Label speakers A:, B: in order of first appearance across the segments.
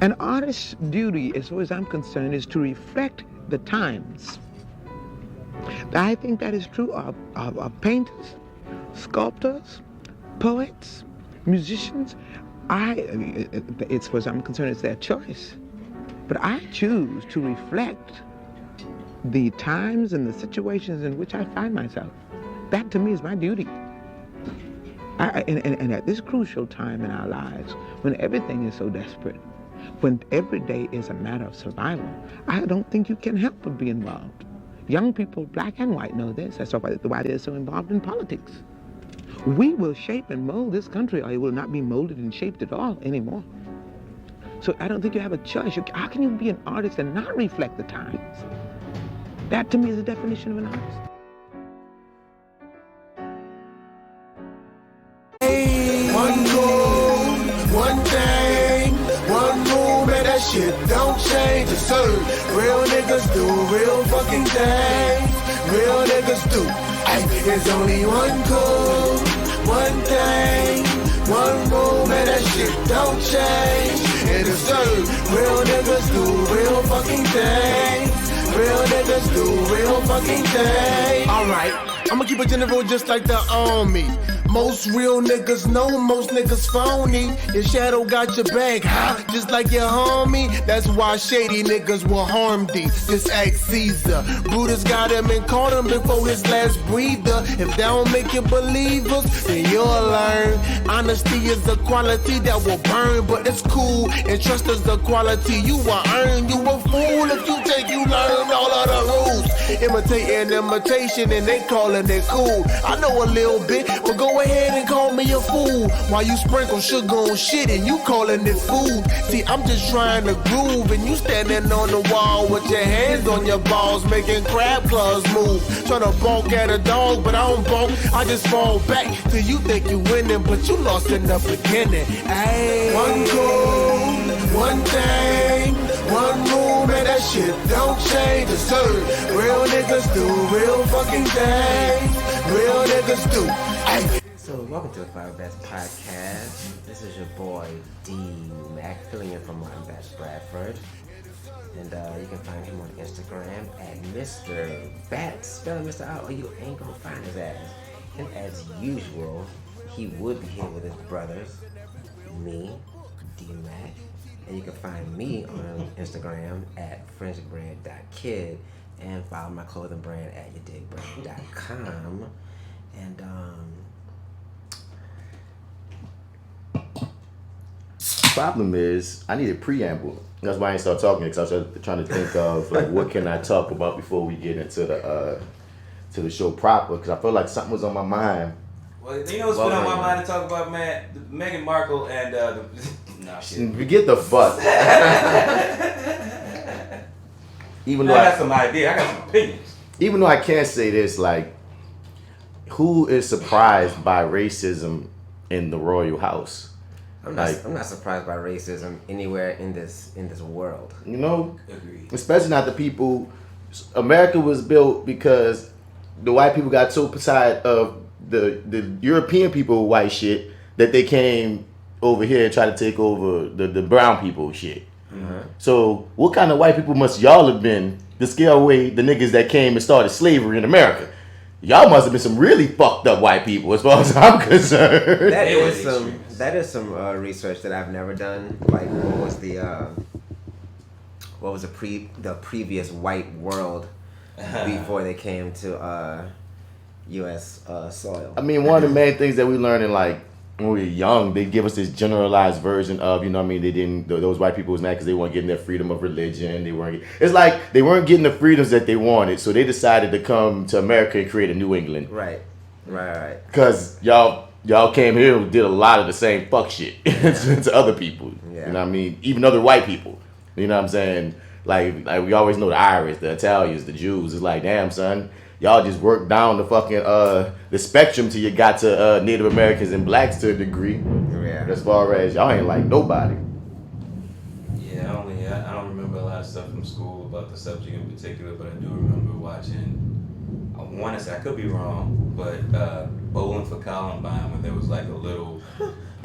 A: An artist's duty, as far as I'm concerned, is to reflect the times. I think that is true of painters, sculptors, poets, musicians. As far as I'm concerned, it's their choice. But I choose to reflect the times and the situations in which I find myself. That to me is my duty. And at this crucial time in our lives, when everything is so desperate, when every day is a matter of survival, I don't think you can help but be involved. Young people, black and white, know this. That's why they're so involved in politics. We will shape and mold this country, or it will not be molded and shaped at all anymore. So I don't think you have a choice. How can you be an artist and not reflect the times? That to me is the definition of an artist.
B: One goal, one thing, one move, man, that shit don't change. It's serve. Real niggas do real fucking things. Real niggas do. Ay, there's only one goal, one thing, one move, man, that shit don't change. And it's serve. Real niggas do real fucking things. Real niggas do real fucking things. Alright, I'ma keep it general just like the army. Most real niggas know most niggas phony. Your shadow got your back, huh? Just like your homie. That's why shady niggas will harm thee. Just ask Caesar. Brutus got him and caught him before his last breather. If that don't make you believers, then you'll learn. Honesty is a quality that will burn, but it's cool. And trust is the quality you will earn. You a fool if you think you learn all of the rules. Imitating imitation and they calling it cool. I know a little bit, but go ahead and call me a fool. While you sprinkle sugar on shit and you calling it food. See, I'm just trying to groove and you standing on the wall with your hands on your balls, making crab claws move. Trying to bonk at a dog, but I don't bonk. I just fall back till you think you winning, but you lost in the beginning. Ay. One goal, one thing, one move, man, that shit don't change. It's serve. Real niggas do real fucking things. Real niggas do. Ay.
C: So welcome to the FlyWithBats podcast. This is your boy D Mac, filling in for Midas Bradford. And you can find him on Instagram at Mr. Bats. Spelling Mr. out, or you ain't gonna find his ass. And as usual, he would be here with his brothers, me, D Mac. And you can find me on Instagram at FrenchBrand.kid and follow my clothing brand at YourDigBrand.com. And
D: problem is, I need a preamble. That's why I didn't start talking, because I was trying to think of like what can I talk about before we get into the show proper. Because I feel like something was on my mind.
E: Well, you know what's been on my mind to talk about, man? Meghan Markle and nah, shit.
D: Get the fuck. Even though
E: I got some idea, I got some opinions.
D: Even though I can't say this, like, who is surprised by racism in the royal house?
C: I'm not surprised by racism anywhere in this world.
D: You know,
E: Agreed.
D: especially not the people. America was built because the white people got so beside of the European people white shit that they came over here and tried to take over the brown people shit.
C: Mm-hmm.
D: So what kind of white people must y'all have been to scare away the niggas that came and started slavery in America? Y'all must have been some really fucked up white people, as far as I'm concerned.
C: That is some research that I've never done. Like, what was the previous white world before they came to U.S. soil?
D: I mean, one of the main things that we learned in, like, when we were young, they give us this generalized version of, you know what I mean, those white people was mad because they weren't getting their freedom of religion. It's like they weren't getting the freedoms that they wanted, so they decided to come to America and create a New England.
C: Right.
D: Because y'all came here and did a lot of the same fuck shit to other people.
C: Yeah.
D: You know what I mean? Even other white people. You know what I'm saying? Like we always know the Irish, the Italians, the Jews. It's like, damn, son. Y'all just worked down the fucking the spectrum till you got to Native Americans and blacks to a degree.
C: Yeah.
D: As far as y'all ain't like nobody.
E: Yeah, I don't remember a lot of stuff from school about the subject in particular, but I do remember watching. I want to say, I could be wrong, but Bowling for Columbine, when there was like a little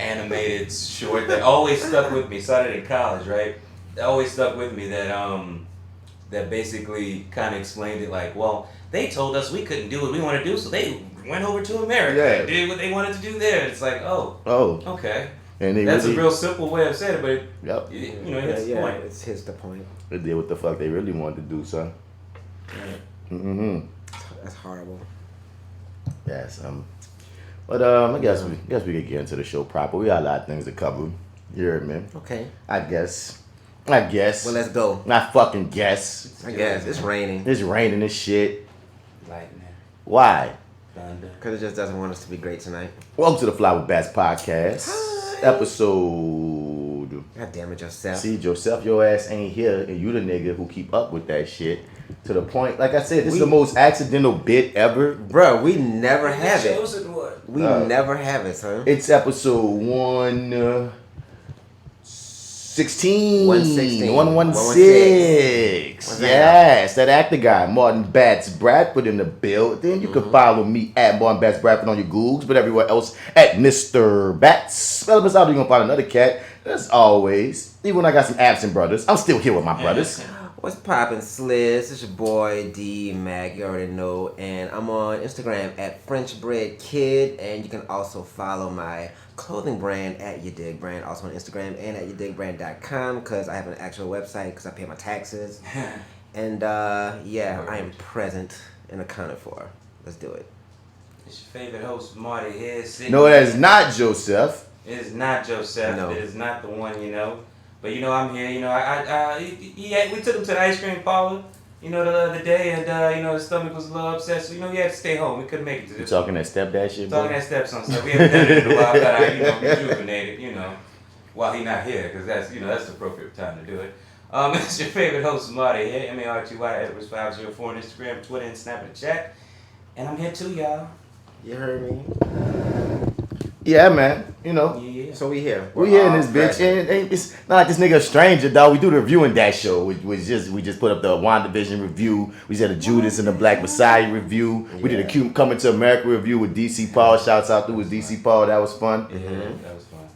E: animated short that always stuck with me. Started in college, right? always stuck with me that basically kind of explained it like, well, they told us we couldn't do what we want to do, so they went over to America and did what they wanted to do there. It's like, okay. And that's a real simple way of saying it, but it hits the point.
C: It hits the point.
D: They did what the fuck they really wanted to do, son.
C: Yeah. That's horrible.
D: Yes. But I guess we could get into the show proper. We got a lot of things to cover. You heard me?
C: Okay.
D: I guess. Well,
C: let's go.
D: Not fucking guess.
C: I guess it's raining.
D: It's raining and shit.
E: Lightning.
D: Why?
E: Thunder.
C: Because it just doesn't want us to be great tonight.
D: Welcome to the Fly with Bats podcast.
C: Hi.
D: Episode.
C: God damn it, Joseph.
D: See, Joseph, your ass ain't here, and you the nigga who keep up with that shit. To the point, like I said, this is the most accidental bit ever.
C: Bro, we never have it. We never have it, son.
D: It's episode 116. 116. Yes, that actor guy, Martin Bats Bradford in the building. You can follow me at Martin Bats Bradford on your Googles, but everywhere else at Mr. Bats. Well, besides, you're going to find another cat. As always, even when I got some absent brothers, I'm still here with my brothers.
C: What's poppin', Sliz? It's your boy D Mac, you already know, and I'm on Instagram at French Bread Kid, and you can also follow my clothing brand at Your Dig Brand, also on Instagram and at YourDigBrand.com, because I have an actual website because I pay my taxes, and I am present and accounted for. Let's do it.
E: It's your favorite host, Marty here.
D: No, that is not Joseph.
E: It is not Joseph.
C: No.
E: It is not the one, But I'm here. We took him to the ice cream parlor, the other day, and his stomach was a little upset, so he had to stay home. We couldn't make it to
D: You
E: this.
D: talking that stepdad shit, bro?
E: Talking that stepson stuff. We haven't done it in a while. Got rejuvenated, while he's not here, because that's the appropriate time to do it. It's your favorite host, Marty here, MARTY@FlyWithBats on Instagram, Twitter, and Snap and chat, and I'm here too, y'all.
C: You heard me?
D: Yeah, man.
E: Yeah.
C: So we here.
D: We here in this bitch, and it's not like this nigga a stranger, dog. We do the review in that show. We just put up the WandaVision review. We did a Judas and the Black Messiah review. We did a Cute Coming to America review with DC Paul. Shouts out to his DC Paul. That was fun.
E: Mm-hmm. That was fun.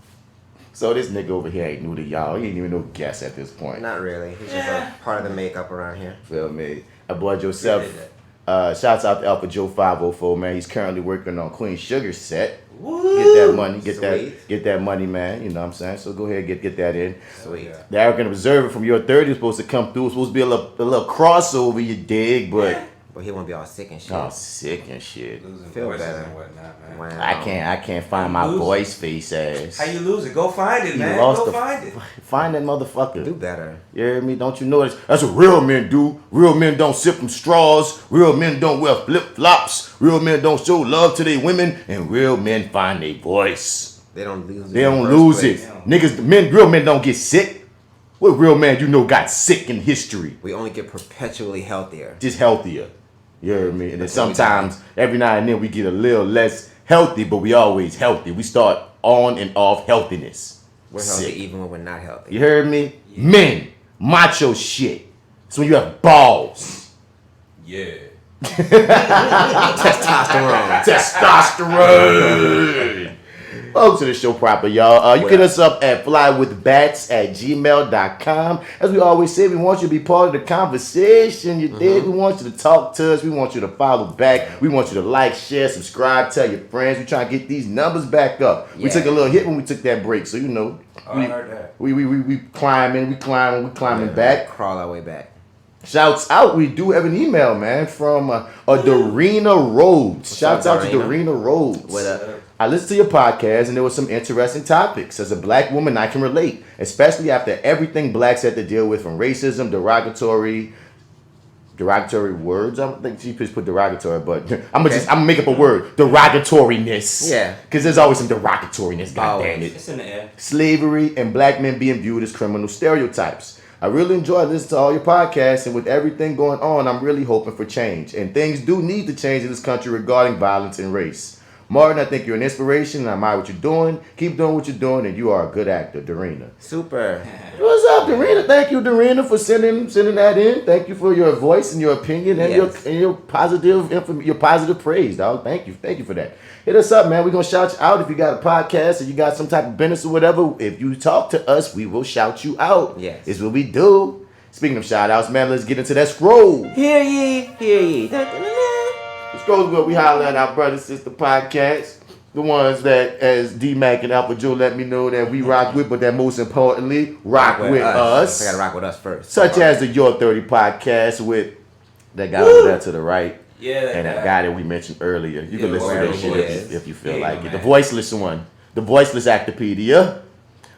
D: So this nigga over here ain't new to y'all. He ain't even no guest at this point.
C: Not really. He's just a part of the makeup around here.
D: Feel me? Our boy Joseph. Shouts out to AlphaJo 504, man. He's currently working on Queen Sugar's set.
E: Woo!
D: Get that money,
C: Sweet.
D: get that money, man. You know what I'm saying? So go ahead, get that in.
C: Sweet.
D: The Arrogant Observer from your 30 is supposed to come through. It's supposed to be a little crossover, you dig, but
C: But he won't be all sick and shit.
D: oh, sick and shit.
E: Losing
C: Feel
E: voices
C: better.
E: and whatnot, man.
C: Wow.
D: I can't find my voice face ass.
E: How you lose it? Go find it,
D: You
E: man.
D: lost
E: Go find it.
D: Find that motherfucker.
C: Do better.
D: You hear me? Don't you know that's what real men do? Real men don't sip from straws. Real men don't wear flip-flops. Real men don't show love to their women. And real men find their voice.
C: They don't lose it.
D: They
C: in
D: don't
C: the first
D: lose
C: place.
D: it. Real men don't get sick. What real man got sick in history?
C: We only get perpetually healthier.
D: Just healthier. You hear me? And then
C: That's what we
D: sometimes, every now and then, we get a little less healthy, but we always healthy. We start on and off healthiness.
C: We're healthy even when we're not healthy.
D: You heard me? Men, macho shit. It's when you have balls.
E: Yeah.
C: Testosterone.
D: Testosterone. Welcome to the show proper, y'all. You get us up at FlyWithBats@gmail.com. As we always say, we want you to be part of the conversation. You dig? We want you to talk to us. We want you to follow back. We want you to like, share, subscribe, tell your friends. We trying to get these numbers back up. We took a little hit when we took that break, so
E: I heard that.
D: we climbing back.
C: Crawl our way back.
D: Shouts out, we do have an email, man, from Darina Rhodes. Shouts out to Darina Rhodes.
C: What up?
D: I listened to your podcast and there were some interesting topics. As a black woman, I can relate, especially after everything blacks had to deal with, from racism, derogatory words. I don't think she just put derogatory, but I'm gonna make up a word. Derogatoriness.
C: Yeah.
D: Because there's always some derogatoriness, goddamn it.
E: It's in the air.
D: Slavery and black men being viewed as criminal stereotypes. I really enjoy listening to all your podcasts, and with everything going on, I'm really hoping for change. And things do need to change in this country regarding violence and race. Martin, I think you're an inspiration, and I admire what you're doing. Keep doing what you're doing, and you are a good actor, Darina.
C: Super.
D: What's out Darina. Thank you, Darina, for sending that in. Thank you for your voice and your opinion and your positive praise, dog. Thank you for that. Hit us up, man. We're gonna shout you out if you got a podcast or you got some type of business or whatever. If you talk to us, we will shout you out.
C: Yes.
D: It's what we do. Speaking of shout outs, man, let's get into that scroll.
C: Hear ye, hear ye.
D: The scroll is what we holler at our brother sister podcast. The ones that, as D-Mac and AlphaJo let me know that we rock with, but that most importantly, rock with us.
C: I gotta rock with us first.
D: Such as the Your 30 podcast with that guy over there to the right.
E: Yeah,
D: and that guy that we mentioned earlier. You can listen to that shit if you feel like it.
E: Man.
D: The voiceless one. The voiceless Actopedia.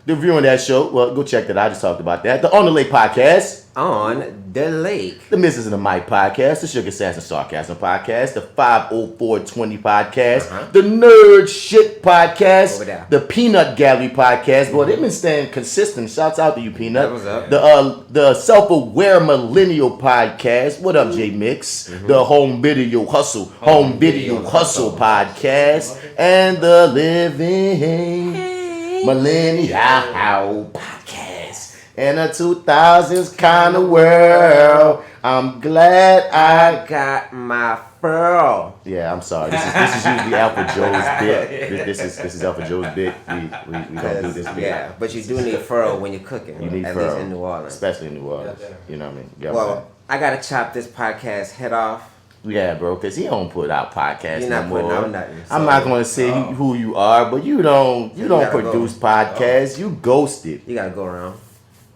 D: The reviewing that show. Well, go check that out. I just talked about that. The On the Lake podcast.
C: On the Lake.
D: The Mrs. and the Mike podcast. The Sugar Sass and Sarcasm podcast. The 50420 podcast. The Nerd Shit podcast.
C: Over there.
D: The Peanut Gallery podcast. Boy, they've been staying consistent. Shouts out to you, Peanut.
C: What's up?
D: The Self-Aware Millennial podcast. What up, J Mix? The Home Video Hustle. Home Video Hustle podcast. And the Living Millennial podcast. In a 2000s kind of world, I'm glad I
C: got my furl.
D: Yeah, I'm sorry. This is usually AlphaJo's bit. This is AlphaJo's bit. We don't do this bit.
C: Yeah, but you do need furl when you're cooking.
D: You need
C: at
D: furl,
C: least in New Orleans.
D: especially in New Orleans. You know what I mean? Yeah,
C: Well, I gotta chop this podcast head off.
D: yeah, bro, because he don't put out podcasts
C: You're not
D: no
C: putting
D: more.
C: out nothing.
D: I'm
C: so
D: not gonna say who you are, but you don't
C: gotta
D: produce
C: go.
D: podcasts. You ghosted.
C: You gotta go around.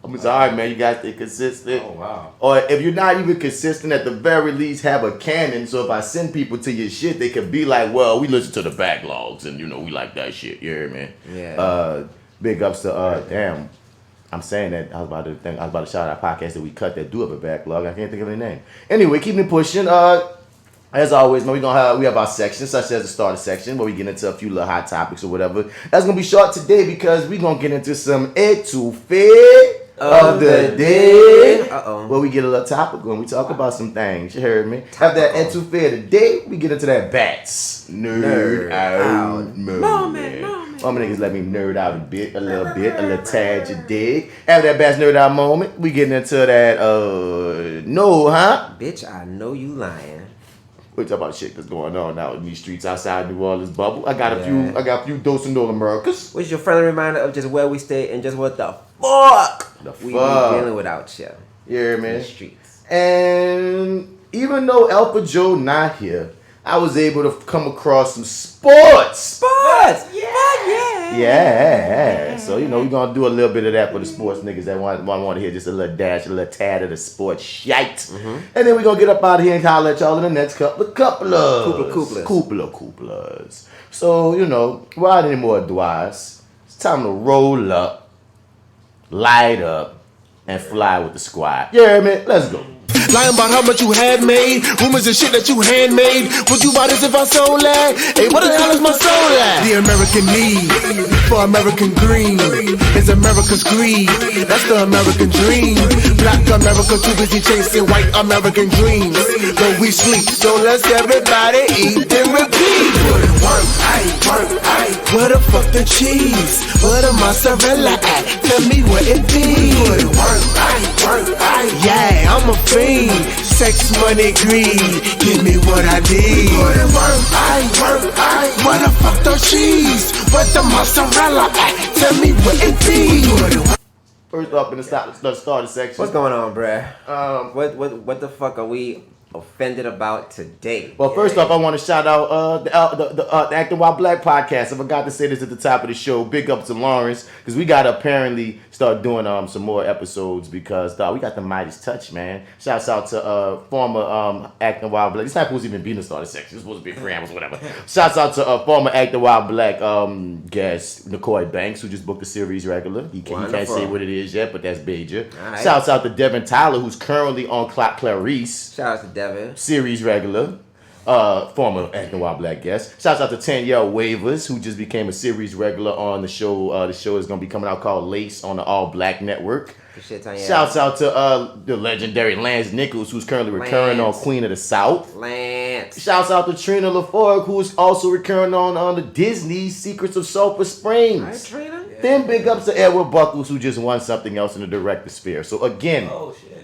D: I'm sorry, man. You got to stay consistent.
E: Oh, wow.
D: Or if you're not even consistent, at the very least, have a canon. So if I send people to your shit, they could be like, well, we listen to the backlogs and, we like that shit. You hear me?
C: Yeah.
D: Big ups to, damn. I'm saying that. I was about to shout out podcasts that we cut that do have a backlog. I can't think of their name. Anyway, keep it pushing. As always, man, we have our sections, such as the starter section, where we get into a few little hot topics or whatever. That's going to be short today because we're going to get into some ETOUFEE of the day. Where we get a little topical and we talk about some things. You heard me? After that ETOUFEE of the day, we get into that bats. Nerd out moment. All my niggas let me nerd out a little tad, you dig? After that bats nerd out moment, we get into that, no, huh?
C: Bitch, I know you lying.
D: We talk about shit that's going on out in these streets outside New Orleans bubble. I got a few dosing all Americas.
C: What's your friendly reminder of just where we stay and just what the fuck we be dealing without you?
D: Yeah,
C: In
D: man.
C: the streets.
D: And even though AlphaJo not here, I was able to come across some sports.
C: Sports!
D: Yeah. So, we're going to do a little bit of that for the sports niggas that want to hear just a little dash, a little tad of the sports shite. And then we're going to get up out of here and holler at y'all in the next couple of Cooplas. So, without any more advice, it's time to roll up, light up, and fly with the squad. Yeah, man, let's go.
B: Lying about how much you had made. Rumors and shit that you handmade. Would you buy this if I sold that? Hey, what the hell is my soul at? The American need for American green is America's greed. That's the American dream. Black America too busy chasing white American dreams. When we sleep, so let's everybody eat and repeat. Work, where the fuck the cheese? Where the mozzarella at? Tell me where it be. Work, yeah, I'm a fiend. Sex, money, greed. Give me what I need. Work, where the fuck the cheese? Where the mozzarella at? Tell me where it be.
D: First off, in the starter section.
C: What's going on, bruh? What the fuck are we offended about today?
D: Well, first off, I want to shout out the Acting While Black podcast. I forgot to say this at the top of the show. Big up to Lawrence, because we got to apparently start doing some more episodes because we got the Midas touch, man. Shouts out to former Acting While Black. This not supposed to even be in the starter section. It's supposed to be preambles, whatever. Shouts out to former Acting While Black guest Nicoy Banks, who just booked a series regular. He can't say what it is yet, but that's major.
C: Right.
D: Shouts out to Devin Tyler, who's currently on Clarice.
C: Shout out to Devin.
D: Series regular, former Acting While Black guest. Shouts out to Tanyelle Wavers, who just became a series regular on the show. The show is going to be coming out called Lace on the All Black Network. Shouts out to the legendary Lance Nichols, who's currently recurring on Queen of the South.
C: Lance.
D: Shouts out to Trina LaForgue, who is also recurring on the Disney Secrets of Sulphur Springs.
C: Hi, Trina.
D: Then big ups to Edward Buckles, who just won something else in the director sphere. So again,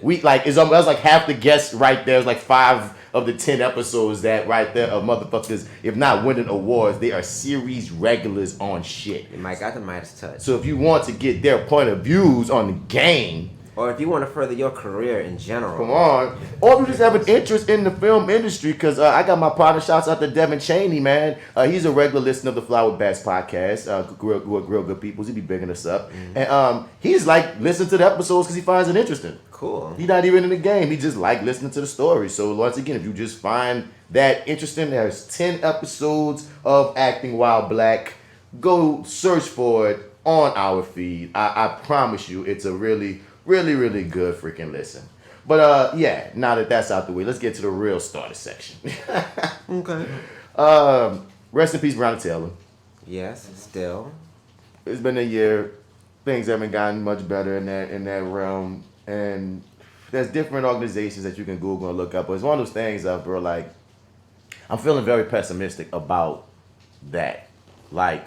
D: we like it's almost like half the guests right there. It's like 5 of the 10 episodes that right there of motherfuckers, if not winning awards, they are series regulars on shit.
C: You might got the Midas touch.
D: So if you want to get their point of views on the game,
C: or if you want to further your career in general,
D: come on. Or if you just have an interest in the film industry, because I got my partner, shouts out to Devin Chaney, man. He's a regular listener of the Fly with Bats podcast. Real good people. He be bigging us up. Mm-hmm. And he's like, listen to the episodes because he finds it interesting.
C: Cool.
D: He's not even in the game. He just like listening to the story. So once again, if you just find that interesting, there's 10 episodes of Acting While Black. Go search for it on our feed. I promise you, it's a really good freaking listen. But yeah, now that that's out the way, let's get to the real starter section.
C: Okay.
D: Rest in peace, Breonna Taylor.
C: Yes, still.
D: It's been a year. Things haven't gotten much better in that realm. And there's different organizations that you can Google and look up. But it's one of those things, bro, like, I'm feeling very pessimistic about that. Like,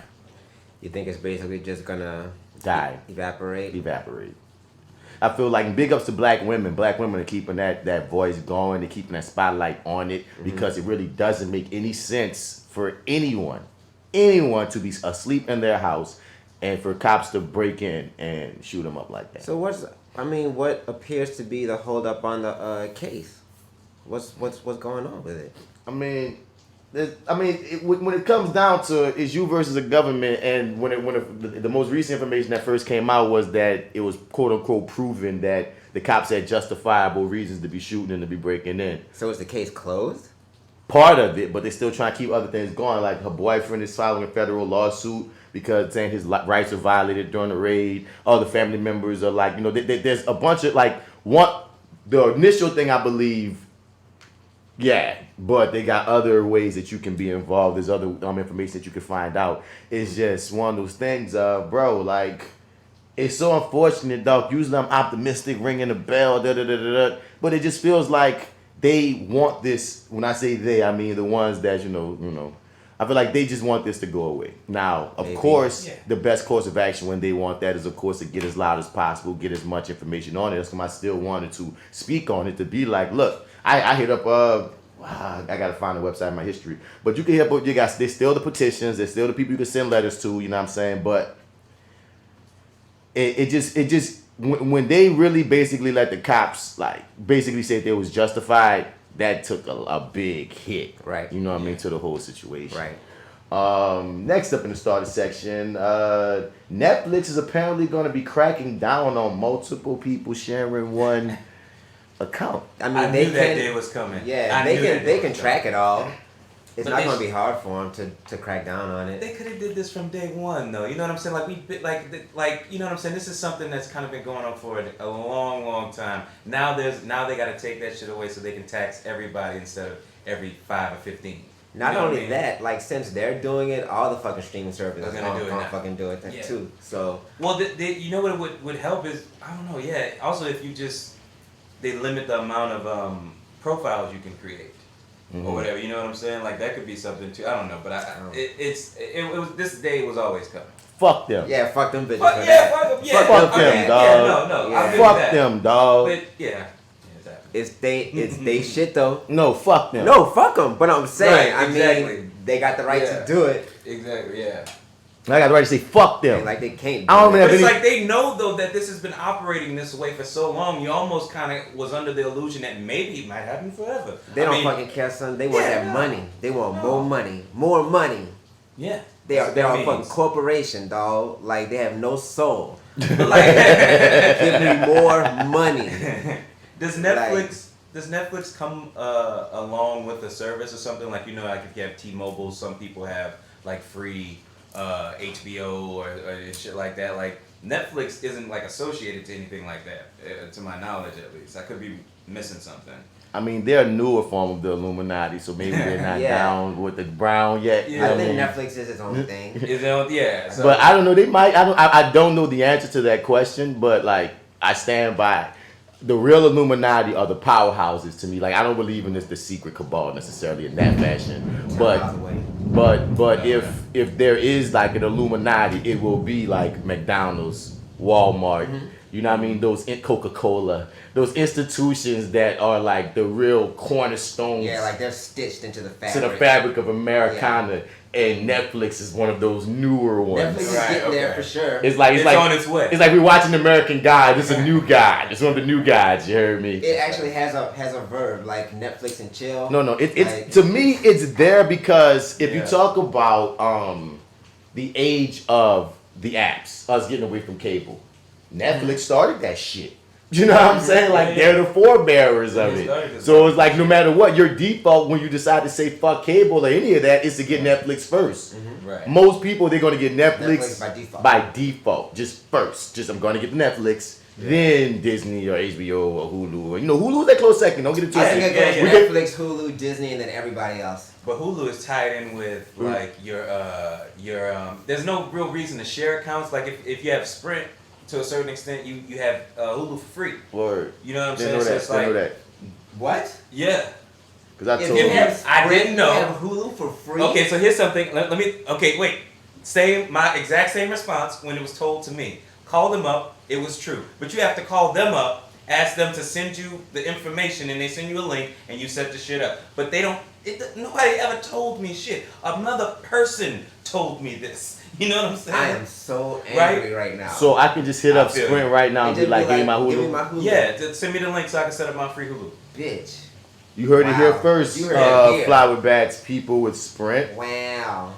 C: you think it's basically just gonna
D: die.
C: Evaporate.
D: I feel like big ups to black women. Black women are keeping that voice going. They're keeping that spotlight on it because it really doesn't make any sense for anyone to be asleep in their house and for cops to break in and shoot them up like that.
C: So what appears to be the hold up on the case? What's going on with it?
D: When it comes down to it, it's you versus the government, and the most recent information that first came out was that it was quote unquote proven that the cops had justifiable reasons to be shooting and to be breaking in.
C: So is the case closed?
D: Part of it, but they're still trying to keep other things going. Like her boyfriend is filing a federal lawsuit because saying his rights are violated during the raid. Other family members are like, there's a bunch of the initial thing I believe. Yeah, but they got other ways that you can be involved. There's other information that you can find out. It's just one of those things, bro. Like, it's so unfortunate, dog. Usually I'm optimistic, ringing the bell, but it just feels like they want this. When I say they, I mean the ones that I feel like they just want this to go away. Now, of course, the best course of action when they want that is, of course, to get as loud as possible, get as much information on it. That's why I still wanted to speak on it, to be like, look. I hit up, I gotta find the website in my history. But you can hit up, there's still the petitions, there's still the people you can send letters to, you know what I'm saying? But it just, when they really basically let the cops, basically say they was justified, that took a big hit.
C: Right.
D: You know what I mean, to the whole situation.
C: Right.
D: Next up in the starter section, Netflix is apparently gonna be cracking down on multiple people sharing one account.
E: I knew that day was coming.
C: Yeah, they can track it all. It's not going to be hard for them to crack down on it.
E: They could have did this from day one, though. You know what I'm saying? You know what I'm saying? This is something that's kind of been going on for a long, long time. Now they got to take that shit away so they can tax everybody instead of every 5 or 15.
C: Not only that, since they're doing it, all the fucking streaming services are gonna fucking do it too. So
E: you know what would help is, I don't know. Yeah. Also, if you they limit the amount of profiles you can create or whatever. You know what I'm saying? Like that could be something too. I don't know, but it was this day was always coming.
D: Fuck them.
C: Yeah, fuck them bitches.
E: Fuck them,
D: dog.
E: No.
D: Fuck them, dog.
E: But yeah.
C: It's they shit though.
D: No, fuck them.
C: No, fuck them. But I'm saying,
E: right, exactly.
C: I mean, they got the right to do it.
E: Exactly. Yeah.
D: I got the right to say fuck them.
C: They can't.
E: It's like they know though that this has been operating this way for so long. You almost kind of was under the illusion that maybe it might happen forever.
C: They don't fucking care, son. They want that money. They want more money.
E: Yeah.
C: They're a fucking corporation, dog. Like they have no soul. Give me more money.
E: Does Netflix come along with the service or something? Like if you have T-Mobile, some people have free HBO or shit like that. Like Netflix isn't associated to anything like that, to my knowledge at least. I could be missing something.
D: I mean, they're a newer form of the Illuminati, so maybe they're not down with the brown yet.
C: Yeah. I think Netflix is its own thing.
E: So.
D: But I don't know. They might. I don't know the answer to that question. But I stand by. The real Illuminati are the powerhouses to me. I don't believe in the secret cabal necessarily in that fashion. But But if there is like an Illuminati, it will be like McDonald's, Walmart. You know what I mean? Those Coca-Cola, those institutions that are like the real cornerstones.
C: Yeah, like they're stitched into the fabric.
D: To the fabric of Americana. And Netflix is one of those newer ones.
C: Netflix is getting there for sure.
D: It's like
E: on its way.
D: It's like we're watching American Guide. It's a new guide. It's one of the new guides. You heard me?
C: It actually has a verb like Netflix and chill.
D: No. It's like, to me, it's there because if you talk about the age of the apps, us getting away from cable, Netflix started that shit. You know what I'm saying? Like they're the forebearers of it. So it's like no matter what, your default when you decide to say fuck cable or any of that is to get Netflix first.
E: Right.
D: Most people they're gonna get Netflix
C: by default.
D: Just first. Just I'm gonna get Netflix, then Disney or HBO or Hulu. Or, Hulu's that close second. Don't get it twisted.
C: I think it goes Netflix, Hulu, Disney, and then everybody else.
E: But Hulu is tied in with like your there's no real reason to share accounts. Like if you have Sprint. To a certain extent, you have Hulu for free.
D: Word.
E: You know what I'm
D: Didn't
E: saying?
D: know that. Didn't know that.
C: What?
E: Yeah.
D: Because I told you.
E: I didn't know.
C: You have Hulu for free?
E: Okay, so here's something. Let me. Okay, wait. My exact same response when it was told to me. Call them up. It was true. But you have to call them up, ask them to send you the information, and they send you a link, and you set the shit up. But they don't. Nobody ever told me shit. Another person told me this. You know what I'm saying?
C: I am so angry right now.
D: So I can just hit up Sprint right now and be like, give me my Hulu.
E: Yeah, send me the link so I can set up my free Hulu.
C: Bitch.
D: You heard it here first. You heard it here. Fly with Bats, people with Sprint.
C: Wow.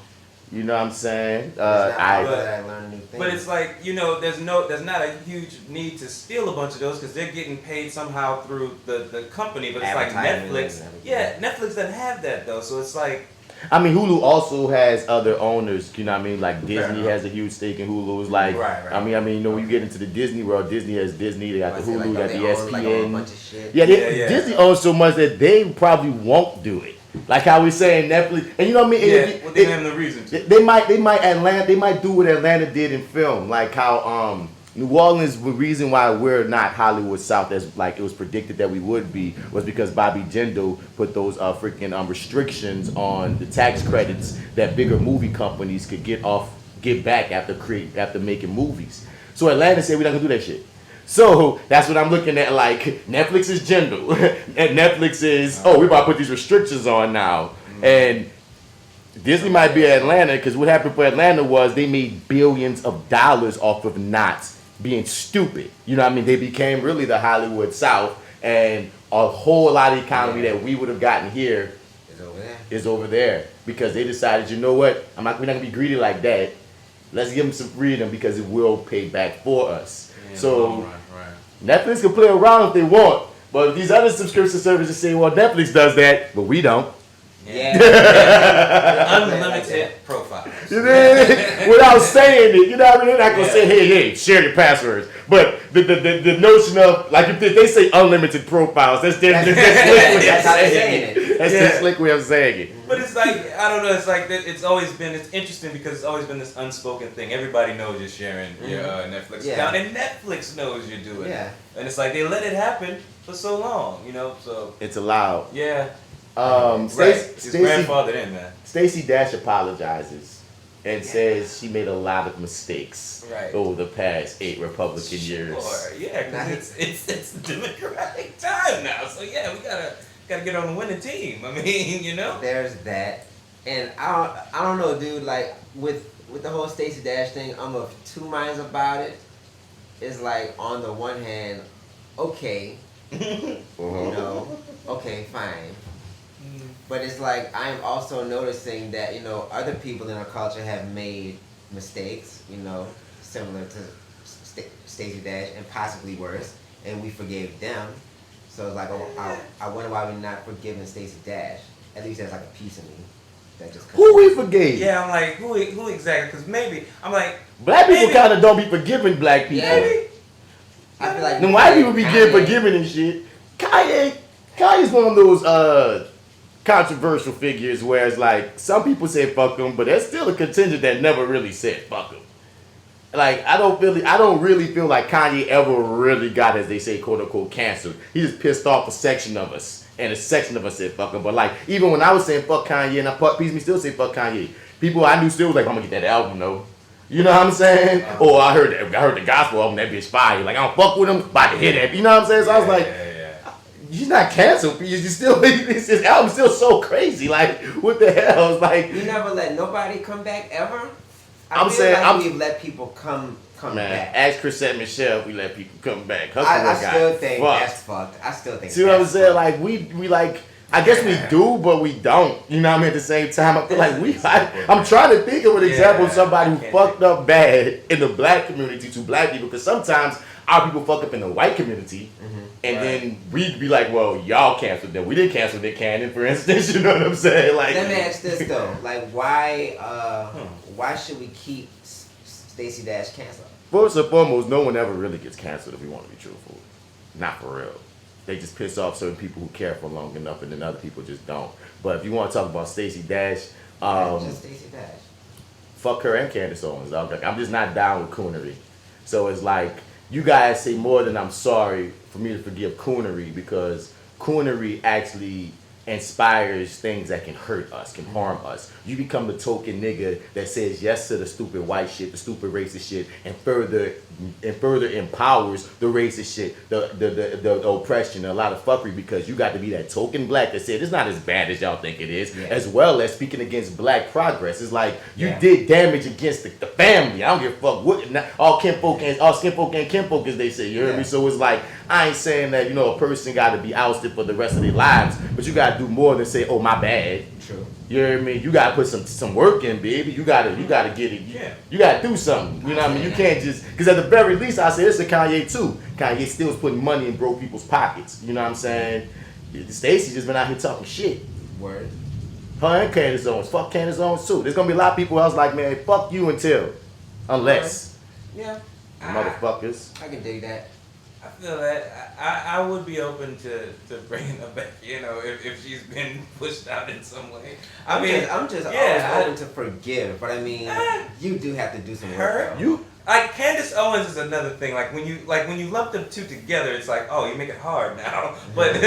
D: You know what I'm saying?
C: I learned new things.
E: But it's like, there's not a huge need to steal a bunch of those because they're getting paid somehow through the company. But it's like Netflix. Yeah, Netflix doesn't have that though. So it's like.
D: I mean, Hulu also has other owners. You know what I mean? Like Disney has a huge stake in Hulu. It's like,
E: right.
D: I mean, when you get into the Disney world, Disney has Disney. They got the Hulu, they got the ESPN.
C: Bunch of shit.
D: Yeah, Disney owns so much that they probably won't do it. Like how we saying Netflix, and you know what I mean?
E: Yeah, they have no reason to.
D: They might do what Atlanta did in film, like how New Orleans, the reason why we're not Hollywood South as like it was predicted that we would be was because Bobby Jindal put those freaking restrictions on the tax credits that bigger movie companies could get back after making movies. So Atlanta said we're not gonna do that shit. So that's what I'm looking at. Like Netflix is Jindal, and Netflix is we're about to put these restrictions on now, and Disney might be Atlanta because what happened for Atlanta was they made billions of dollars off of not being stupid. You know what I mean? They became really the Hollywood South, and a whole lot of the economy that we would have gotten here is over there because they decided, you know what? We're not gonna be greedy like that. Let's give them some freedom because it will pay back for us.
E: Yeah,
D: so
E: right.
D: Netflix can play around if they want, but these other subscription services say, well, Netflix does that, but we don't.
C: Yeah.
E: Unlimited profiles.
D: Without saying it, you know what I mean? They're not gonna say, hey, share your passwords. But the notion of like if they say unlimited profiles, that's slick way of saying it. That's the slick way of saying it.
E: But it's like I don't know. It's like it's interesting because it's always been this unspoken thing. Everybody knows you're sharing your Netflix account, and Netflix knows you're doing it. And it's like they let it happen for so long, So
D: it's allowed.
E: Yeah.
D: His
E: grandfather in, man.
D: Stacey Dash apologizes and says she made a lot of mistakes over the past 8 Republican years.
E: Yeah, because it's Democratic time now. So yeah, we gotta get on the winning team. I mean,
C: There's that, and I don't know, dude. Like with the whole Stacey Dash thing, I'm of two minds about it. It's like on the one hand, okay, okay, fine. But it's like I'm also noticing that other people in our culture have made mistakes, similar to Stacey Dash and possibly worse, and we forgave them. So it's like I wonder why we're not forgiving Stacey Dash. At least there's like a piece of me that just
D: who we forgave.
E: Yeah, I'm like who exactly? Because maybe I'm like
D: black people kind of don't be forgiving black people.
C: Yeah. I feel like
D: then white people be forgiving and shit. Kanye's one of those controversial figures where it's like some people say fuck him, but there's still a contingent that never really said fuck him. Like I don't really feel like Kanye ever really got, as they say, quote unquote, canceled. He just pissed off a section of us, and a section of us said fuck him. But like even when I was saying fuck Kanye and I piece me still say fuck Kanye, people I knew still was like, I'm gonna get that album though. You know what I'm saying? Or I heard the gospel album, that bitch fire. Like I don't fuck with him, about to hit that. You know what I'm saying? So I was like, he's not canceled. He's still his album's still so crazy. Like what the hell? It's like
C: you never let nobody come back ever. We've let people come back.
D: Ask Chris and Michelle if we let people come back.
C: I still think that's fucked. I still think.
D: See what I'm saying? Like we like. I guess we do, but we don't. You know what I mean? At the same time, I feel like I'm trying to think of an example of somebody who fucked up bad in the black community to black people. Because sometimes our people fuck up in the white community, and then we'd be like, well, y'all canceled them. We didn't cancel Nick Cannon, for instance. You know what I'm saying? Like,
C: let me ask this though. Like, why should we keep Stacy Dash canceled?
D: First and foremost, no one ever really gets canceled if we want to be truthful. Not for real. They just piss off certain people who care for long enough, and then other people just don't. But if you want to talk about Stacy Dash,
C: just Stacy Dash.
D: Fuck her and Candace Owens. Dog. Like, I'm just not down with coonery. So it's like you guys say more than I'm sorry for me to forgive coonery, because coonery actually inspires things that can hurt us, can harm us. You become the token nigga that says yes to the stupid white shit, the stupid racist shit, and further empowers the racist shit, the oppression, a lot of fuckery, because you got to be that token black that said it's not as bad as y'all think it is, as well as speaking against black progress. It's like you did damage against the family. I don't give a fuck what all kinfolk and kinfolk as they say. You heard me? So it's like I ain't saying that a person got to be ousted for the rest of their lives, but you got to do more than say, oh, my bad.
C: True.
D: You know what I mean? You gotta put some work in, baby. You gotta get it. You gotta do something. You know what I mean? You can't just, because at the very least, I say this to Kanye too. Kanye still is putting money in broke people's pockets. You know what I'm saying? Stacy just been out here talking shit.
C: Word.
D: Her and Candace Owens. Fuck Candace Owens too. There's gonna be a lot of people else like, man, fuck you until, unless.
C: Yeah.
D: Motherfuckers.
C: I can dig that.
E: I feel that I would be open to bringing her back, if she's been pushed out in some way.
C: I'm just always open to forgive, but I mean, you do have to do some work.
E: Like Candace Owens is another thing. Like when you lump them two together, it's like, oh, you make it hard now. But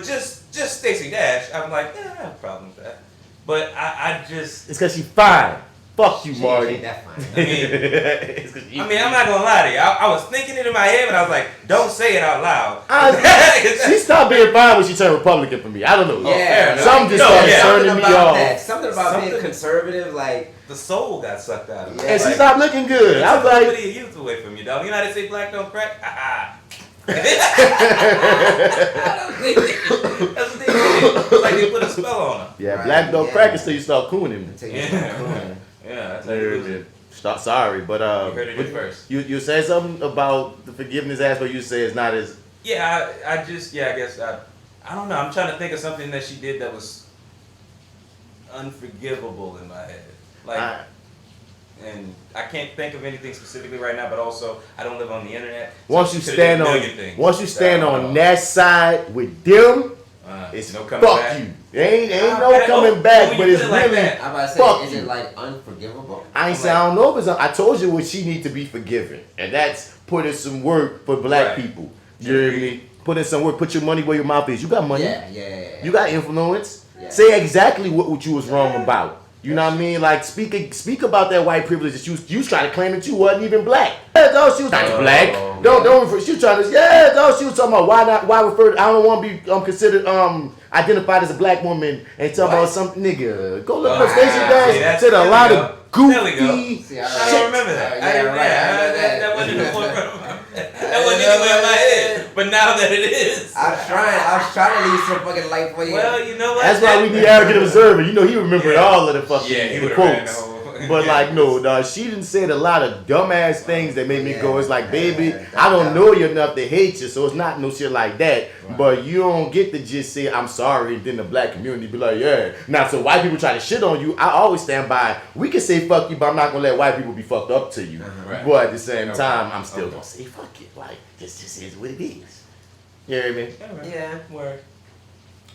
E: just Stacy Dash, I'm like, I don't have a problem with that. But I just
D: it's because she's fine. Fuck you,
C: she
D: Marty.
C: ain't that fine.
E: I'm not gonna lie to you. I was thinking it in my head, but I was like, don't say it out loud.
D: She stopped being fine when she turned Republican for me. I don't know.
C: Yeah,
D: something just started turning me off.
C: Something about being conservative, like
E: the soul got sucked out of me.
D: And she stopped looking good. I was like,
E: put your youth away from you, dog. You know how they say black don't crack? That's what they did. It's like they put a spell on her.
D: Yeah, black don't crack until you start cooning.
E: Yeah,
D: sorry, but
E: you heard it first.
D: You said something about the forgiveness aspect. You say it's not as.
E: Yeah, I guess I don't know. I'm trying to think of something that she did that was unforgivable in my head. And I can't think of anything specifically right now. But also, I don't live on the internet. So
D: once you stand on that side with them. It's
E: no coming
D: fuck
E: back.
D: you. Ain't no coming back, but it's really
C: I'm about to say,
D: fuck
C: is
D: you.
C: it like unforgivable?
D: I don't know if it's. I told you what she need to be forgiven, and that's put in some work for black people. You hear me? Put in some work. Put your money where your mouth is. You got money.
C: Yeah.
D: You got influence.
C: Yeah.
D: Say exactly what you was wrong about. You know what I mean? Like speak about that white privilege that you was trying to claim that you wasn't even black. Yeah, dog, she was not black. Don't refer. She was trying to. Yeah, dog, she was talking about why refer. I don't want to be considered identified as a black woman and talk about some nigga. Go look up Stacy Dash. Said a lot of goofy shit.
E: I don't remember that. That wasn't in the forefront of my head. That wasn't anywhere in my head. But now that it is.
C: I was trying to leave some fucking light for you.
E: Well, you know what?
D: That's why we need arrogant observer. He remembered all of the fucking
E: the
D: quotes. But no, she didn't say a lot of dumbass things that made me go. It's like, baby, I don't know you enough to hate you, so it's not no shit like that. Right. But you don't get to just say I'm sorry, and then the black community be like, yeah. Now, so white people try to shit on you. I always stand by. We can say fuck you, but I'm not gonna let white people be fucked up to you. Right. But at the same time, I'm still gonna say fuck it. Like this just is what it is. You hear me?
C: Yeah.
E: Word.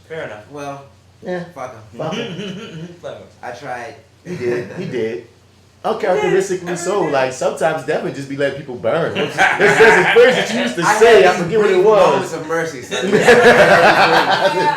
E: Fair enough.
C: Well,
D: yeah.
C: Fuck him.
E: I
C: I tried.
D: He did. Uncharacteristically so. Like sometimes Devin just be letting people burn. There's this phrase that you used to say. I forget what it
C: Moments
D: was.
C: of mercy.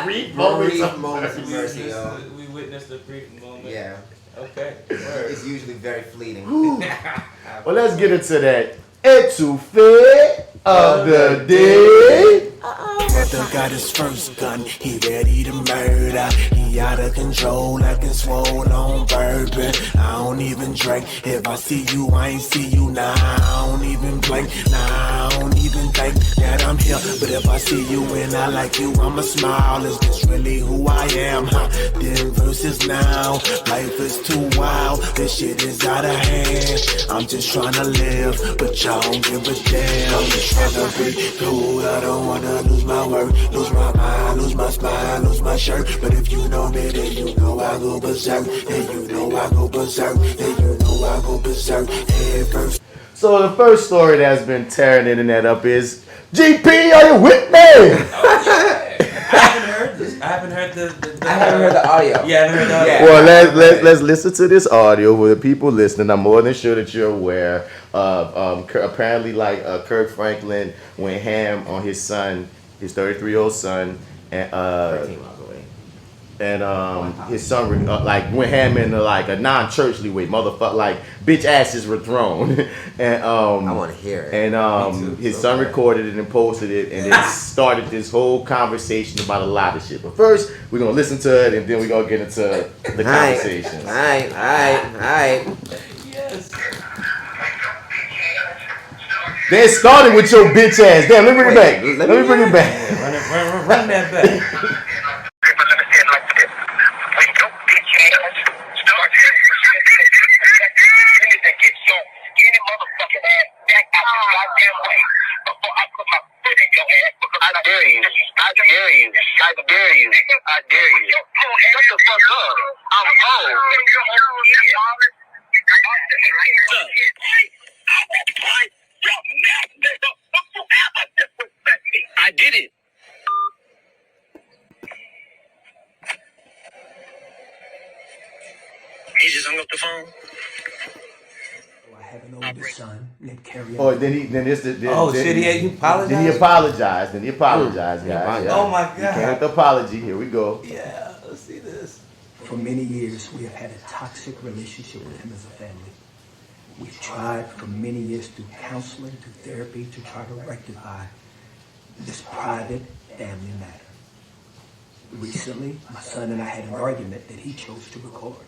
D: Brief
C: Moments
D: moments
C: of mercy.
E: We witnessed a brief moment.
C: Yeah.
E: Okay.
C: It's usually very fleeting.
D: Well, let's get into that ETOUFEE of the day.
B: Brother got his first gun, he ready to murder. He out of control like a swole on bourbon. I don't even drink. If I see you, I ain't see you. Nah, I don't even blink. Nah, I don't even think that I'm here. But if I see you and I like you, I'ma smile. Is this really who I am? Huh? Then versus now, life is too wild. This shit is out of hand. I'm just trying to live, but y'all don't give a damn. I'm just trying to be cool. I don't wanna lose my work, lose my mind, lose my spine, lose my shirt. But if you know me, then you know I go berserk. Then you know I go berserk. Then you know I go berserk. Head first.
D: So the first story that's been tearing the internet up is GP, are you with me?
E: I haven't heard this. I haven't heard the
C: audio.
E: Yeah, I haven't heard the audio.
D: Well, let's listen to this audio for the people listening. I'm more than sure that you're aware of apparently Kirk Franklin went ham on his son, his 33-year-old son, and
C: 13 miles away.
D: and his son went ham in a non-churchly way, motherfucker, like bitch asses were thrown, and
C: I want to hear it.
D: And his son recorded it and posted it, and it started this whole conversation about a lot of shit. But first, we're gonna listen to it, and then we're gonna get into the conversation.
C: All right.
E: Yes.
D: They started with your bitch ass. Damn, let me bring it back. Let me bring it back.
E: Run that back.
F: I dare you. Shut the fuck up. I'm old. I did it. He just hung up the phone.
B: I have an older son named Carrie.
D: Oh, then he apologized. Guys. Yeah.
E: Oh my
D: He came with the apology. Here we go.
E: Yeah, let's see this.
B: For many years, we have had a toxic relationship with him as a family. We've tried for many years through counseling, through therapy, to try to rectify this private family matter. Recently, my son and I had an argument that he chose to record.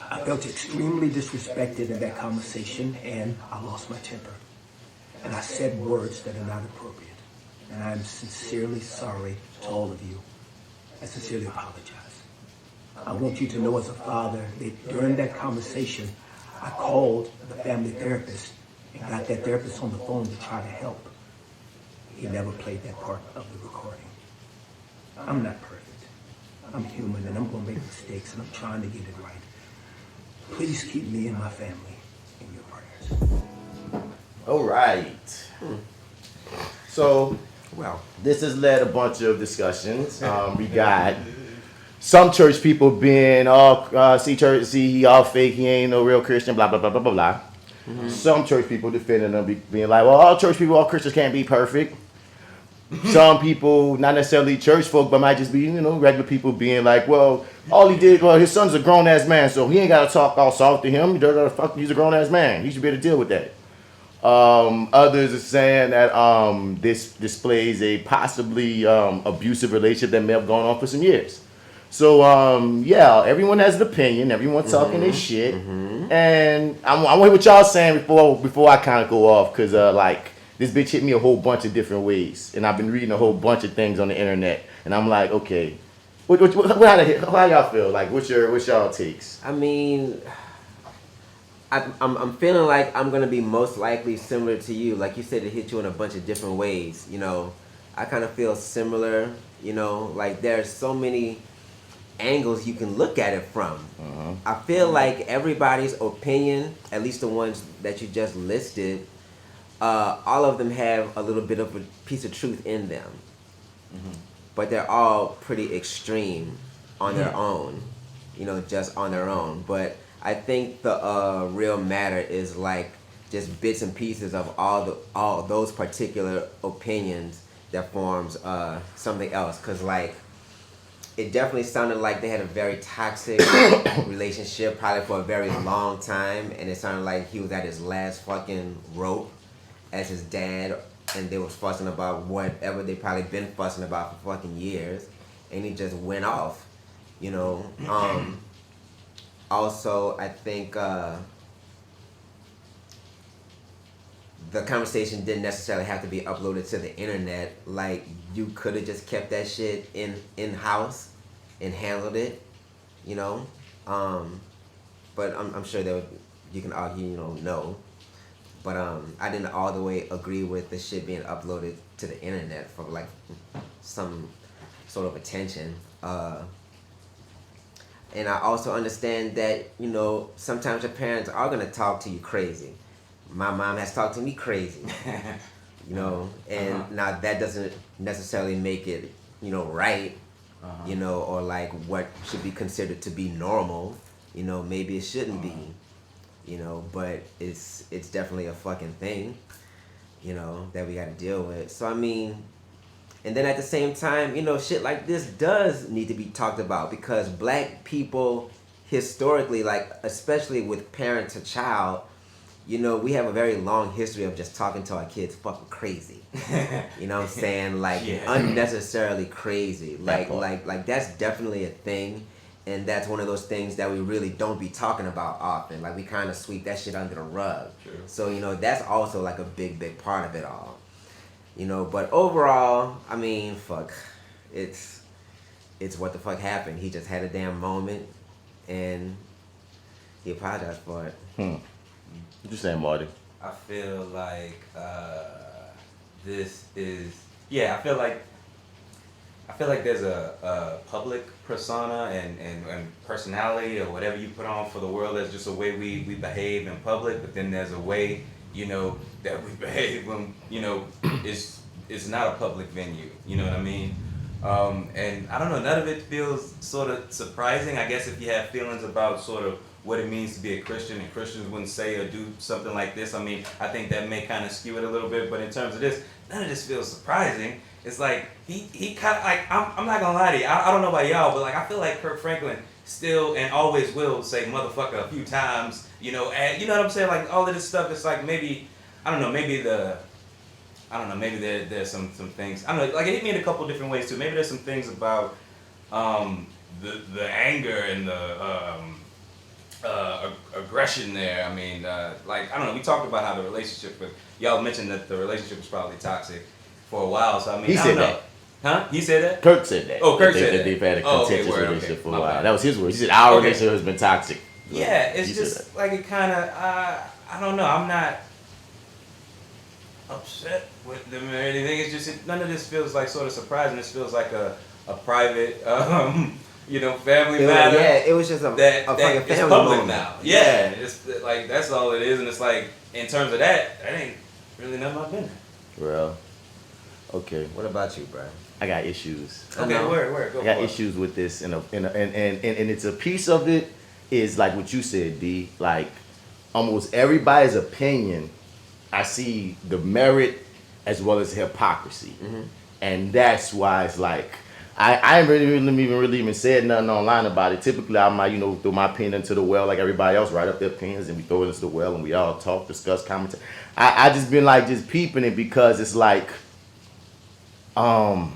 B: I felt extremely disrespected in that conversation, and I lost my temper. And I said words that are not appropriate. And I'm sincerely sorry to all of you. I sincerely apologize. I want you to know as a father that during that conversation, I called the family therapist and got that therapist on the phone to try to help. He never played that part of the recording. I'm not perfect. I'm human, and I'm going to make mistakes, and I'm trying to get it right. Please keep me and my family in your prayers.
D: All right. So, this has led a bunch of discussions. We got some church people being he all fake, he ain't no real Christian, blah, blah, blah, blah, blah, blah. Mm-hmm. Some church people defending them, being like, well, all church people, all Christians can't be perfect. Some people, not necessarily church folk, but might just be, regular people being like, well, all he did, his son's a grown-ass man, so he ain't got to talk all soft to him. He's a grown-ass man. He should be able to deal with that. Others are saying that this displays a possibly abusive relationship that may have gone on for some years. So, everyone has an opinion. Everyone's talking their shit. Mm-hmm. And I want to hear what y'all saying before I kind of go off, because, this bitch hit me a whole bunch of different ways. And I've been reading a whole bunch of things on the internet. And I'm like, okay, how y'all feel? Like, what's y'all takes?
C: I mean, I'm feeling like I'm going to be most likely similar to you. Like you said, it hit you in a bunch of different ways. I kind of feel similar. Like there's so many angles you can look at it from. Uh-huh. I feel like everybody's opinion, at least the ones that you just listed, all of them have a little bit of a piece of truth in them. Mm-hmm. But they're all pretty extreme on their own, just on their own. But I think the real matter is like just bits and pieces of all those particular opinions that forms something else. Cause like it definitely sounded like they had a very toxic relationship, probably for a very long time, and it sounded like he was at his last fucking rope as his dad, and they was fussing about whatever they probably been fussing about for fucking years, and he just went off, you know. Also, I think the conversation didn't necessarily have to be uploaded to the internet. Like, you could have just kept that shit in house and handled it, you know. But I'm sure you can argue, you know, no. But I didn't all the way agree with the shit being uploaded to the internet for like some sort of attention. And I also understand that, you know, sometimes your parents are gonna talk to you crazy. My mom has talked to me crazy, you know, and now that doesn't necessarily make it, you know, right, you know, or like what should be considered to be normal, you know, maybe it shouldn't be, you know, but it's definitely a fucking thing, you know, that we gotta deal with. So, I mean, and then at the same time, you know, shit like this does need to be talked about because black people historically, like, especially with parent to child, you know, we have a very long history of just talking to our kids fucking crazy. You know what I'm saying? Like, unnecessarily crazy. Like that's definitely a thing. And that's one of those things that we really don't be talking about often. Like, we kind of sweep that shit under the rug. True. So, you know, that's also like a big part of it all. You know, but overall, I mean, fuck. It's what the fuck happened. He just had a damn moment and he apologized for it.
D: What you saying, Marty?
E: I feel like this is I feel like there's a public persona and personality or whatever you put on for the world. That's just a way we behave in public, but then there's a way, you know, that we behave when, you know, it's not a public venue, you know what I mean? And I don't know, none of it feels sort of surprising. I guess if you have feelings about sort of what it means to be a Christian, and Christians wouldn't say or do something like this, I mean, I think that may kind of skew it a little bit, but in terms of this, none of this feels surprising. It's like, he kind of, like, I'm not gonna lie to you, I don't know about y'all, but like, I feel like Kirk Franklin still and always will say motherfucker a few times, you know, and you know what I'm saying, like, all of this stuff, it's like, maybe, I don't know, maybe there's some things, I don't know, like, it hit me in a couple different ways too. Maybe there's some things about the anger and the aggression there. I mean, like, I don't know, we talked about how the relationship with, y'all mentioned that the relationship was probably toxic for a while, so I mean,
D: he said that.
E: Huh? He said that?
D: Kirk said that.
E: Oh, Kirk said that.
D: They've had a contentious relationship for a while.
E: Bad.
D: That was his word. He said our relationship has been toxic.
E: Yeah, it's just like it kind of, I don't know, I'm not upset with them or anything. It's just, none of this feels like sort of surprising. This feels like a private, you know, family matter.
C: Yeah, it was just a fucking family moment.
E: Now. Yeah, it's like, that's all it is. And it's like, in terms of that ain't really none of my business.
D: Well, okay.
C: What about you, bro?
D: I got issues.
E: Okay, where? Go.
D: I got issues with this, and it's a piece of it is like what you said, D. Like, almost everybody's opinion, I see the merit as well as hypocrisy, and that's why it's like I ain't really even said nothing online about it. Typically, I might, you know, throw my opinion into the well like everybody else, write up their opinions, and we throw it into the well, and we all talk, discuss, comment. I just been like just peeping it because it's like, I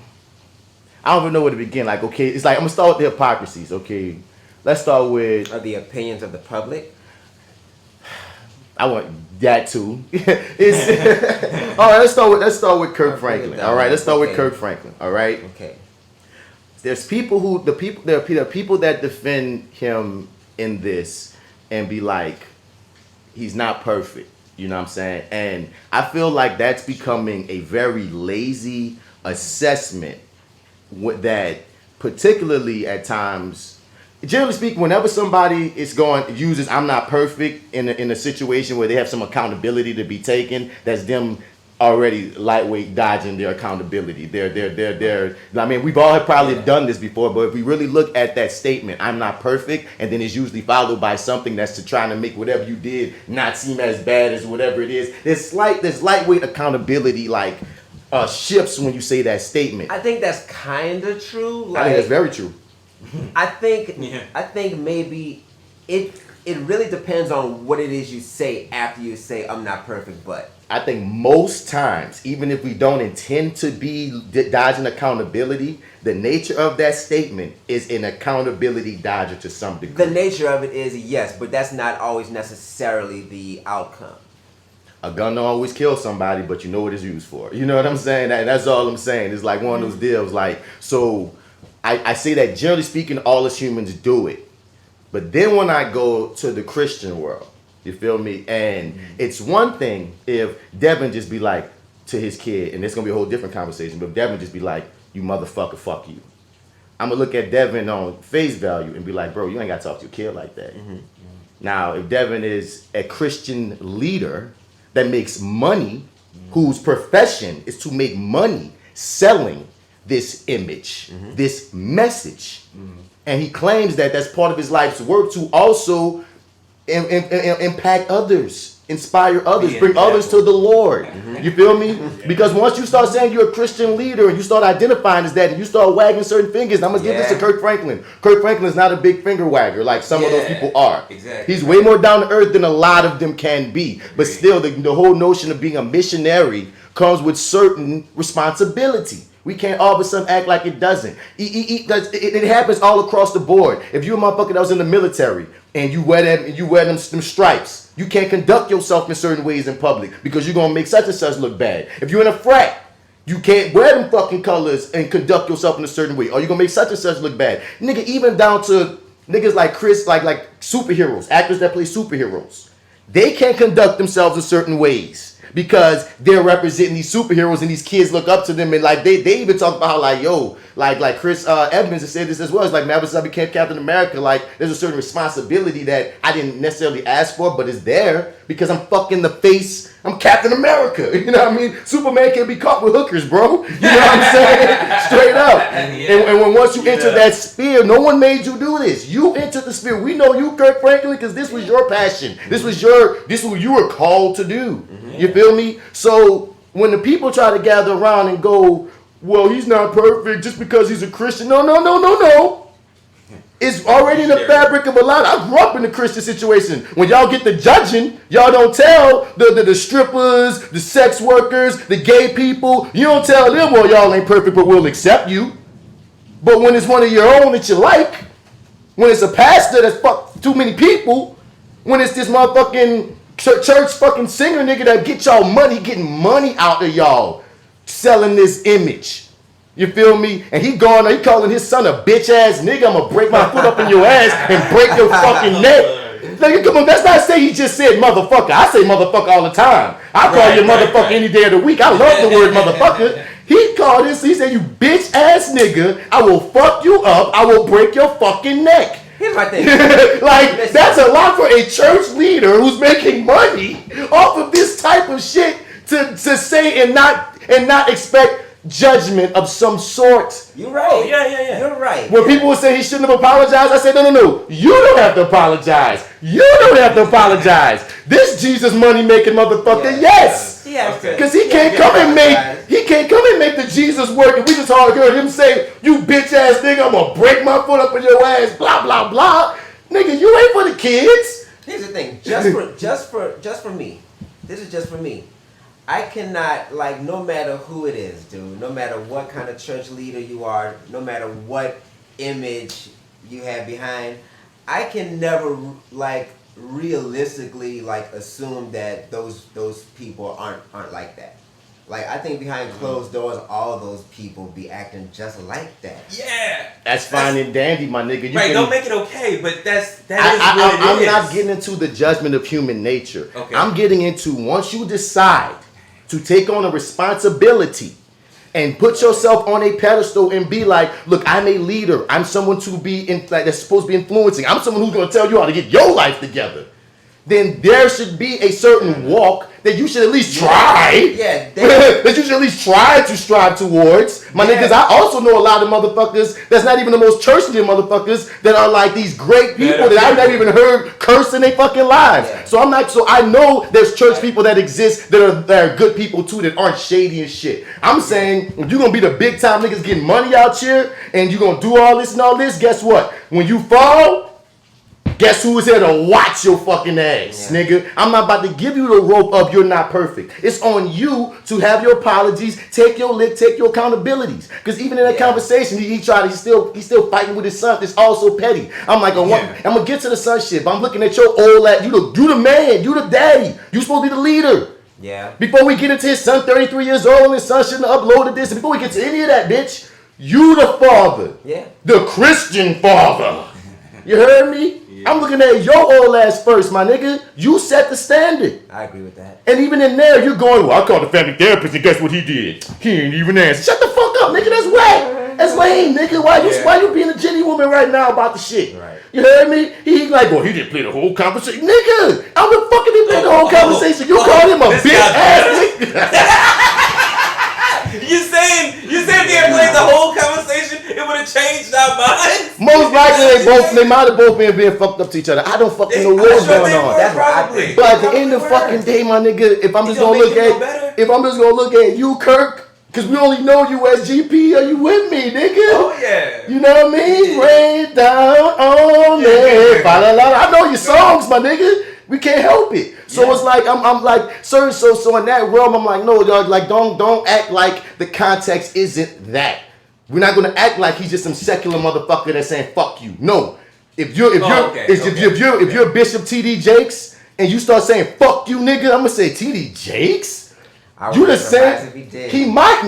D: don't even know where to begin. Like, okay, it's like I'm gonna start with the hypocrisies. Okay, let's start with
C: the opinions of the public.
D: I want that too. All right, let's start with Kirk Franklin. All right, let's start with Kirk Franklin. All right.
C: Okay.
D: There's people there are people that defend him in this and be like, he's not perfect. You know what I'm saying? And I feel like that's becoming a very lazy assessment with that, particularly at times. Generally speaking, whenever somebody uses "I'm not perfect" in a situation where they have some accountability to be taken, that's them already lightweight dodging their accountability. They're I mean, we've all probably done this before, but if we really look at that statement, I'm not perfect, and then it's usually followed by something that's to trying to make whatever you did not seem as bad as whatever it is. There's lightweight accountability shifts when you say that statement.
C: I think that's kind of true.
D: I think that's very true.
C: I think maybe it really depends on what it is you say after you say I'm not perfect, but
D: I think most times, even if we don't intend to be dodging accountability, the nature of that statement is an accountability dodger to some degree.
C: The nature of it is yes, but that's not always necessarily the outcome.
D: A gun don't always kill somebody, but you know what it's used for. You know what I'm saying? That's all I'm saying. It's like one of those deals. So I say that generally speaking, all us humans do it. But then when I go to the Christian world, you feel me? And it's one thing if Devin just be like to his kid, and it's going to be a whole different conversation, but if Devin just be like, you motherfucker, fuck you. I'm going to look at Devin on face value and be like, bro, you ain't got to talk to your kid like that. Now, if Devin is a Christian leader that makes money, whose profession is to make money selling this image, this message, and he claims that that's part of his life's work to also impact others, inspire others, bring others to the Lord. You feel me? Because once you start saying you're a Christian leader and you start identifying as that and you start wagging certain fingers, and I'm going to give this to Kirk Franklin. Kirk Franklin is not a big finger wagger like some of those people are.
E: Exactly.
D: He's way more down to earth than a lot of them can be. But still, the whole notion of being a missionary comes with certain responsibility. We can't all of a sudden act like it doesn't. It happens all across the board. If you're a motherfucker that was in the military and you wear them stripes, you can't conduct yourself in certain ways in public because you're gonna make such and such look bad. If you're in a frat, you can't wear them fucking colors and conduct yourself in a certain way, or you're gonna make such and such look bad. Nigga, even down to niggas like Chris, like superheroes, actors that play superheroes, they can't conduct themselves in certain ways. Because they're representing these superheroes and these kids look up to them, and like they even talk about how like Chris Evans has said this as well. It's like, man, since I became Captain America, like there's a certain responsibility that I didn't necessarily ask for, but it's there because I'm fucking the face. I'm Captain America. You know what I mean? Superman can't be caught with hookers, bro. You know what I'm saying? Straight up. And when once you enter that sphere, no one made you do this. You entered the sphere. We know you, Kirk Franklin, because this was your passion. This was what you were called to do. You feel me? So when the people try to gather around and go, well, he's not perfect just because he's a Christian. No. It's already in the fabric of a lot. I grew up in the Christian situation. When y'all get the judging, y'all don't tell the strippers, the sex workers, the gay people. You don't tell them, well, y'all ain't perfect, but we'll accept you. But when it's one of your own that you like, when it's a pastor that's fucked too many people, when it's this motherfucking church fucking singer nigga that get y'all money, getting money out of y'all, selling this image. You feel me? And he calling his son a bitch ass nigga. I'm gonna break my foot up in your ass and break your fucking neck. Nigga, come on, that's not say he just said motherfucker. I say motherfucker all the time. I call you motherfucker any day of the week. I love the word motherfucker. He said, you bitch ass nigga, I will fuck you up, I will break your fucking neck.
C: Here's my thing.
D: Like, that's a lot for a church leader who's making money off of this type of shit to say and not expect judgment of some sort.
C: You're right.
E: Oh, yeah.
C: You're right.
D: When people would say he shouldn't have apologized, I said, no. You don't have to apologize. You don't have to apologize. This Jesus money making motherfucker, yes. Because he can't come and make the Jesus work, and we just all heard him say, you bitch ass nigga, I'm gonna break my foot up in your ass, blah blah blah. Nigga, you ain't for the kids.
C: Here's the thing, just for me. This is just for me. I cannot, like, no matter who it is, dude, no matter what kind of church leader you are, no matter what image you have behind, I can never, like, realistically, like, assume that those people aren't like that. Like, I think behind closed doors, all those people be acting just like that.
E: Yeah.
D: That's fine and dandy, my nigga.
E: Don't make it okay, but that is
D: I'm not getting into the judgment of human nature.
E: Okay.
D: I'm getting into once you decide to take on a responsibility and put yourself on a pedestal and be like, look, I'm a leader. I'm someone to be that's supposed to be influencing. I'm someone who's going to tell you how to get your life together. then there should be a certain walk that you should at least try.
C: Yeah.
D: That you should at least try to strive towards. My niggas, I also know a lot of motherfuckers that's not even the most churchy motherfuckers that are like these great people that I've never even heard curse in their fucking lives.
C: Yeah.
D: So I know there's church people that exist that are good people too that aren't shady and shit. I'm saying if you're gonna be the big time niggas getting money out here and you're gonna do all this and all this, guess what? When you fall, guess who is here to watch your fucking ass, nigga? I'm not about to give you the rope of you're not perfect. It's on you to have your apologies, take your lick, take your accountabilities. Because even in that conversation, he's still fighting with his son. It's also petty. I'm like, I'm gonna get to the son shit, but I'm looking at your old lad. You the man, you the daddy. You supposed to be the leader.
C: Yeah.
D: Before we get into his son, 33 years old, and his son shouldn't have uploaded this. Before we get to any of that, bitch, you the father.
C: Yeah.
D: The Christian father. You heard me? I'm looking at your old ass first, my nigga. You set the standard.
C: I agree with that.
D: And even in there, you're going, well, I called the family therapist and guess what he did? He ain't even answer. Shut the fuck up, nigga. That's whack. That's lame, nigga. Why you being a Jenny woman right now about the shit?
C: Right.
D: You heard me? He like, well, he didn't play the whole conversation. Nigga, how the fuck did he play the whole conversation? You called him a bitch ass nigga.
E: You saying if they had played the whole conversation, it would have changed our minds?
D: Most likely they might have both been fucked up to each other. I don't fucking know what's going on.
E: That's probably.
D: But at the end of the fucking day, my nigga, if I'm just gonna look at you, Kirk, because we only know you as GP, are you with me, nigga?
E: Oh yeah.
D: You know what I mean? Rain down on me. I know your songs, my nigga. We can't help it. So it's like I'm like, sir, so in that realm, I'm like, no, dog, like don't act like the context isn't that. We're not gonna act like he's just some secular motherfucker that's saying fuck you. No. If you're Bishop TD Jakes and you start saying fuck you, nigga, I'm gonna say TD Jakes? You the same. He might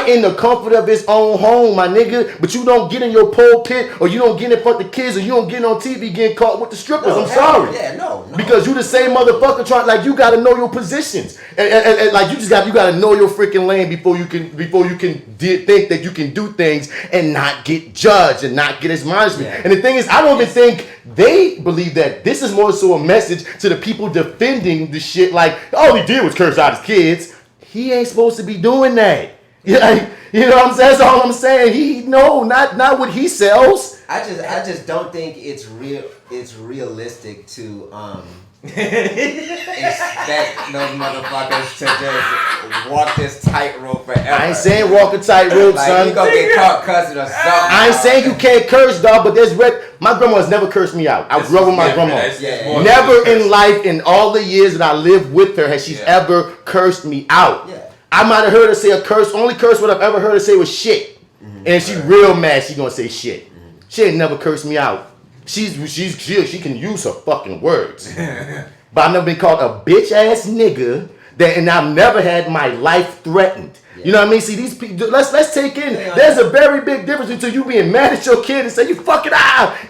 D: in the comfort of his own home, my nigga. But you don't get in your pulpit, or you don't get in front of the kids, or you don't get on TV getting caught with the strippers. I'm sorry.
C: Yeah, no.
D: Because you the same motherfucker trying. Like you gotta know your positions, and like you gotta know your freaking lane before you can think that you can do things and not get judged and not get admonishment. Yeah. And the thing is, I don't even think they believe that. This is more so a message to the people defending the shit. Like all he did was curse out his kids. He ain't supposed to be doing that. Yeah, you know what I'm saying? That's all I'm saying. Not what he sells.
C: I just don't think it's realistic to expect those motherfuckers to just walk this tightrope forever.
D: I ain't saying walk a tightrope,
C: like,
D: son.
C: You gonna get caught cussing or something.
D: I ain't saying you can't curse, dog, but my grandma has never cursed me out. I grew up with my grandma. Never in life, in all the years that I lived with her, has she ever cursed me out. Yeah. I might have heard her say a curse. Only curse what I've ever heard her say was shit. Mm-hmm. And she real mad she gonna say shit. Mm-hmm. She ain't never cursed me out. She can use her fucking words. But I've never been called a bitch ass nigga and I've never had my life threatened. Yeah. You know what I mean? See, these people, let's take in, there's a very big difference between you being mad at your kid and say you fucking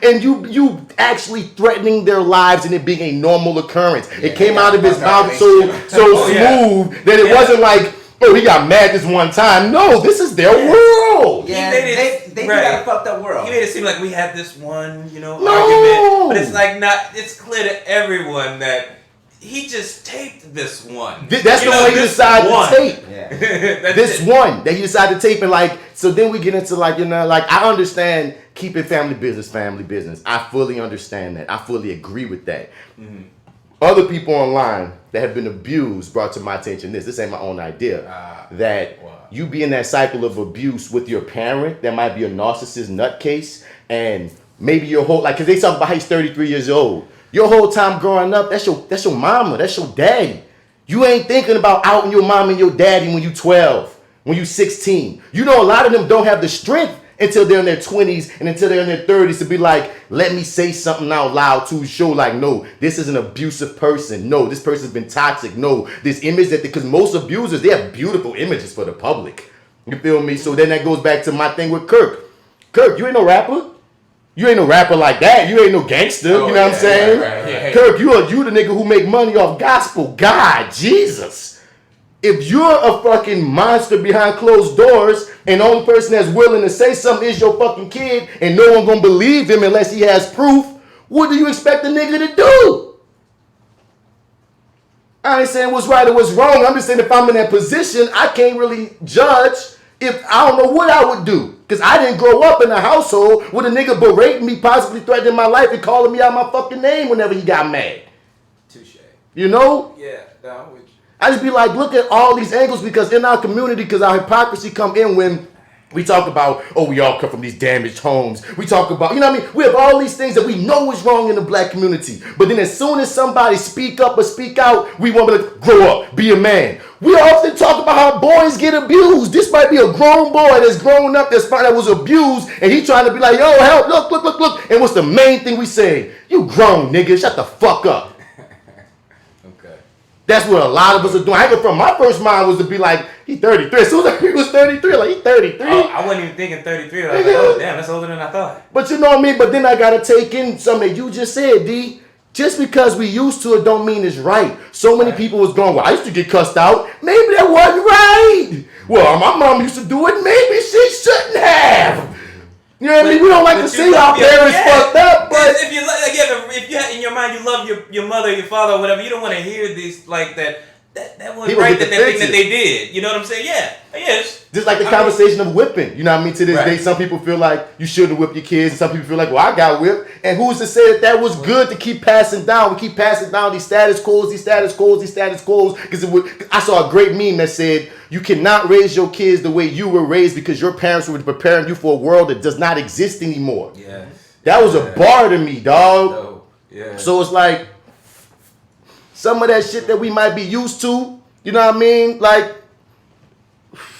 D: and you actually threatening their lives and it being a normal occurrence. Yeah, it came out of his mouth so smooth that it wasn't like, oh, he got mad this one time. No, this is their world.
C: Yeah, they got a fucked up world.
E: He made it seem like we had this one, argument. But it's like it's clear to everyone that he just taped this one.
D: That's the one he decided to tape. Yeah. This one that he decided to tape. And like, so then we get into like, I understand keeping family business. I fully understand that. I fully agree with that. Mm-hmm. Other people online that have been abused brought to my attention this ain't my own idea, that you be in that cycle of abuse with your parent that might be a narcissist nutcase, and maybe your whole, like, because they talk about how he's 33 years old. Your whole time growing up, that's your mama, that's your daddy. You ain't thinking about outing your mom and your daddy when you 12, when you 16. You know, a lot of them don't have the strength until they're in their 20s and until they're in their 30s to be like, let me say something out loud to show like, no, this is an abusive person. No, this person's been toxic. No, this image because most abusers, they have beautiful images for the public. You feel me? So then that goes back to my thing with Kirk. Kirk, you ain't no rapper. You ain't no rapper like that. You ain't no gangster. You know what I'm saying? Right. Kirk, you the nigga who make money off gospel. God, Jesus. If you're a fucking monster behind closed doors and the only person that's willing to say something is your fucking kid and no one gonna believe him unless he has proof, What do you expect the nigga to do? I ain't saying what's right or what's wrong. I'm just saying if I'm in that position, I can't really judge if I don't know what I would do. Because I didn't grow up in a household with a nigga berating me, possibly threatening my life and calling me out my fucking name whenever he got mad.
E: Touche.
D: You know?
E: Yeah, I'm with you.
D: I just be like, look at all these angles because in our community, because our hypocrisy come in when we talk about, oh, we all come from these damaged homes. We talk about, you know what I mean? We have all these things that we know is wrong in the black community. But then as soon as somebody speak up or speak out, we want to be like, grow up, be a man. We often talk about how boys get abused. This might be a grown boy that's grown up that was abused and he trying to be like, yo, help, look. And what's the main thing we say? You grown, nigga, shut the fuck up. That's what a lot of us are doing. I go from my first mind was to be like, he 33. As soon as he was 33, like, he 33.
E: Oh, I wasn't even thinking 33. I was like, oh, damn, that's older than I thought.
D: But you know what I mean? But then I got to take in something that you just said, D. Just because we used to it don't mean it's right. So many people was going, well, I used to get cussed out. Maybe that wasn't right. Well, my mom used to do it. Maybe she shouldn't have. You know what I mean? We don't like to see our parents fucked up, but
E: if you in your mind you love your mother, your father, or whatever, you don't want to hear this like that. That wasn't right. That thing that they did. You know what I'm saying? Yeah. Yes.
D: Just like the conversation of whipping. You know what I mean? To this day, some people feel like you shouldn't whip your kids, and some people feel like, well, I got whipped. And who's to say that was good to keep passing down? We keep passing down these status quos. Because I saw a great meme that said, you cannot raise your kids the way you were raised because your parents were preparing you for a world that does not exist anymore.
E: Yeah.
D: That was a bar to me, dog.
E: No. Yeah.
D: So it's like, some of that shit that we might be used to, you know what I mean? Like,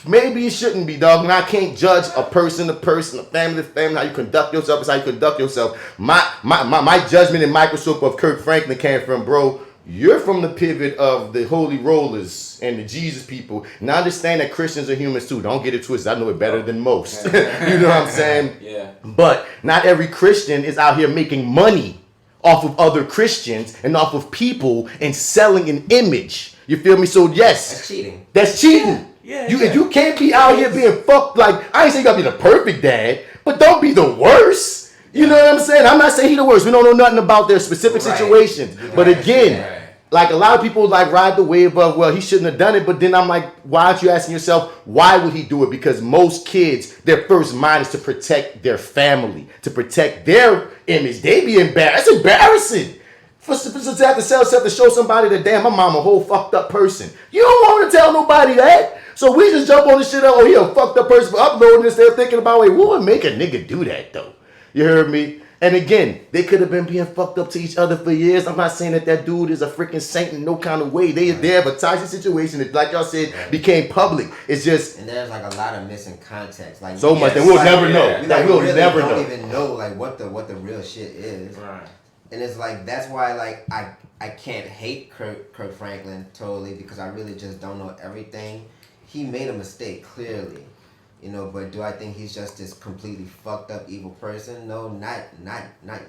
D: maybe it shouldn't be, dog. And I can't judge a person, a family to family. How you conduct yourself is how you conduct yourself. My judgment and microscope of Kirk Franklin came from, bro, you're from the pivot of the Holy Rollers and the Jesus people. Now understand that Christians are humans too. Don't get it twisted. I know it better than most. You know what I'm saying?
E: Yeah.
D: But not every Christian is out here making money off of other Christians and off of people and selling an image. You feel me? So yes,
C: that's cheating.
D: That's cheating.
E: Yeah.
D: You can't be out here being fucked. Like, I ain't saying you gotta be the perfect dad, but don't be the worst. You know what I'm saying? I'm not saying he the worst. We don't know nothing about their specific situations. But again, like a lot of people like ride the wave of, well, he shouldn't have done it. But then I'm like, why aren't you asking yourself, why would he do it? Because most kids, their first mind is to protect their family, to protect their image. They be embarrassed. That's embarrassing. For to have to sell yourself to show somebody that, damn, my mom a whole fucked up person. You don't want to tell nobody that. So we just jump on the shit, oh, he a fucked up person for uploading this. They're thinking about, wait, what would make a nigga do that, though? You heard me? And again, they could have been being fucked up to each other for years. I'm not saying that dude is a freaking saint in no kind of way. They have a toxic situation that, like y'all said, became public. It's just...
C: And there's like a lot of missing context. Like
D: so much that we'll never know.
C: Like,
D: we'll
C: really
D: never know.
C: Don't even know like what the real shit is.
E: Right.
C: And it's like, that's why like I can't hate Kirk Franklin totally because I really just don't know everything. He made a mistake, clearly. You know, but do I think he's just this completely fucked up evil person? No, not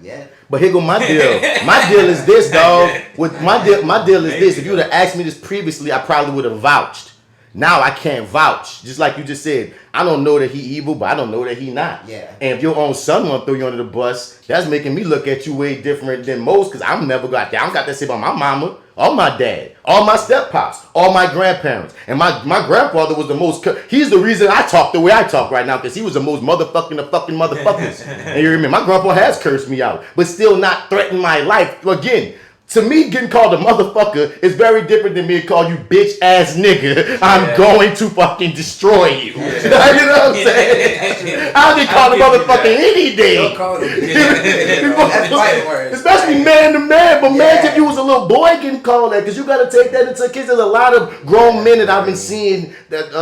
C: yet.
D: But here go my deal. My deal is this, dog. With my deal is this. If you would have asked me this previously, I probably would have vouched. Now I can't vouch. Just like you just said, I don't know that he evil, but I don't know that he not.
C: Yeah.
D: And if your own son want to throw you under the bus, that's making me look at you way different than most, because I'm never got that. I don't got that to say about my mama, or my dad, or my step-pops, or my grandparents. And my grandfather was the most, he's the reason I talk the way I talk right now, because he was the most motherfucking motherfuckers. And you remember, my grandpa has cursed me out, but still not threatened my life. Again, to me, getting called a motherfucker is very different than me calling you bitch ass nigga. I'm going to fucking destroy you. You know what I'm saying? I'll get called a motherfucker any day.
C: Don't call him. That's fighting words.
D: Especially man to man. But man, if you was a little boy getting called that, because you got to take that into account. There's a lot of grown men that I've been seeing that,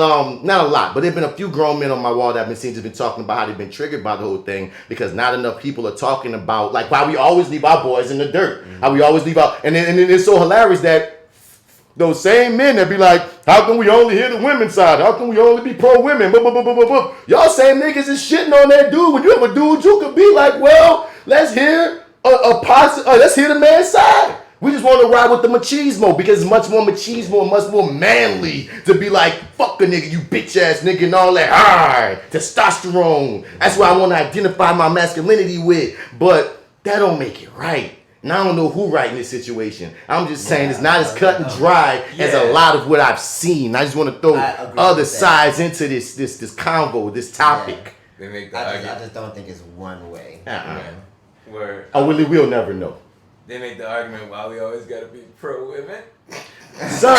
D: not a lot, but there've been a few grown men on my wall that I've been seeing just been talking about how they've been triggered by the whole thing because not enough people are talking about, like, why we always leave our boys in the dirt. How we always leave out, and then it's so hilarious that those same men that be like, how can we only hear the women's side? How can we only be pro-women? Y'all same niggas is shitting on that dude. When you have a dude, you could be like, well, let's hear let's hear the man's side. We just want to ride with the machismo because it's much more machismo and much more manly to be like, fuck a nigga, you bitch ass nigga and all that. Testosterone. That's what I want to identify my masculinity with. But that don't make it right. And I don't know who right in this situation. I'm just saying it's not as cut and dry as a lot of what I've seen. I just want to throw other sides into this convo, this topic.
C: They make the argument. I just don't think it's one way.
E: Where
D: we'll never know.
E: They make the argument why we always gotta be pro women.
D: Son.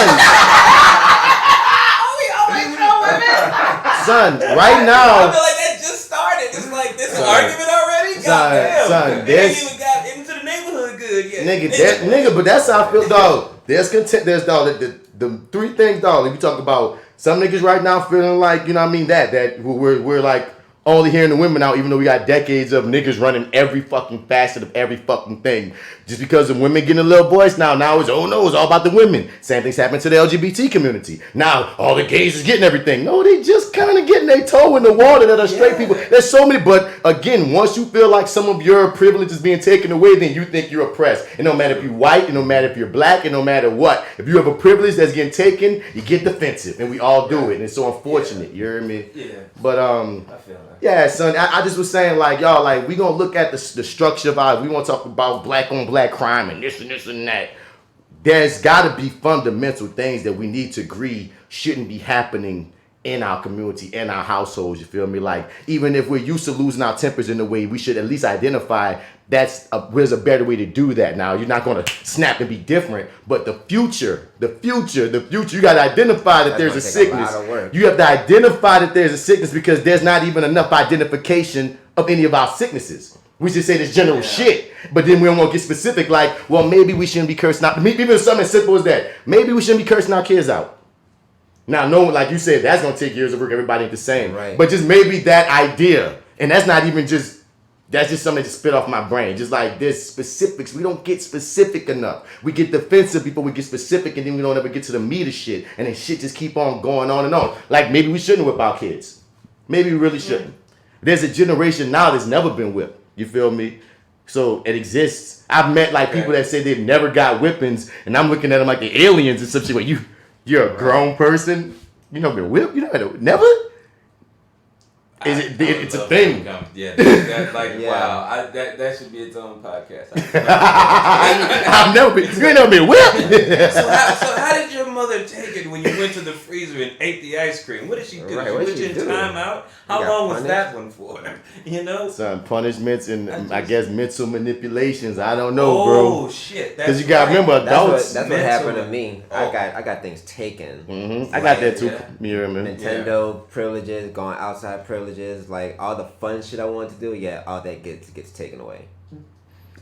D: Son, right now.
E: I feel like that just started. It's like this argument already.
D: Son,
E: they ain't even got into the neighborhood good yet.
D: Nigga, but that's how I feel, dog. There's content. There's dog. The three things, dog. If you talk about some niggas right now feeling like, you know what I mean, that we're like only hearing the women out, even though we got decades of niggas running every fucking facet of every fucking thing. Just because the women getting a little voice now it's, oh no, it's all about the women. Same thing's happening to the LGBT community. Now all the gays is getting everything. No, they just kind of getting their toe in the water that are straight people. There's so many, but again, once you feel like some of your privilege is being taken away, then you think you're oppressed. It no matter if you're white, it no matter if you're black, it no matter what. If you have a privilege that's getting taken, you get defensive, and we all do it. And it's so unfortunate, you hear me?
E: Yeah.
D: But
E: I feel that.
D: yeah, son, I just was saying, like, y'all, like, we gonna look at the structure of our, we wanna talk about black on black crime and this and that. There's gotta be fundamental things that we need to agree shouldn't be happening in our community, in our households, you feel me? Like, even if we're used to losing our tempers in a way, we should at least identify where's a better way to do that. Now, you're not gonna snap and be different, but the future, you gotta identify that there's a sickness. You have to identify that there's a sickness because there's not even enough identification of any of our sicknesses. We just say this general shit, but then we don't want to get specific, like, well, maybe we shouldn't be cursing out. Even something as simple as that. Maybe we shouldn't be cursing our kids out. Now, no, like you said, that's going to take years of work. Everybody ain't the same. Right. But just maybe that idea, and that's not even just, that's just something that just spit off my brain. Just like there's specifics. We don't get specific enough. We get defensive before we get specific, and then we don't ever get to the meat of shit. And then shit just keep on going on and on. Like maybe we shouldn't whip our kids. Maybe we really shouldn't. There's a generation now that's never been whipped. You feel me? So it exists. I've met like people that say they've never got whippings, and I'm looking at them like the aliens and some shit. Like you're a grown person. You never been whipped. You know never. It's a thing.
E: Yeah, that's like wow. That should be its own podcast.
D: I've never been. You ain't never been whipped.
E: So how did your mother take it when you went to the freezer and ate the ice cream? What did she do? She put you in time out. How long was that one for? You know,
D: some punishments and I guess mental manipulations. I don't know, bro.
E: Oh shit!
D: Because you gotta remember, adults.
C: That's what happened to me. I got things taken.
D: Mm-hmm. I got that too. Yeah.
C: Nintendo privileges, going outside privileges. Like all the fun shit I wanted to do, all that gets taken away.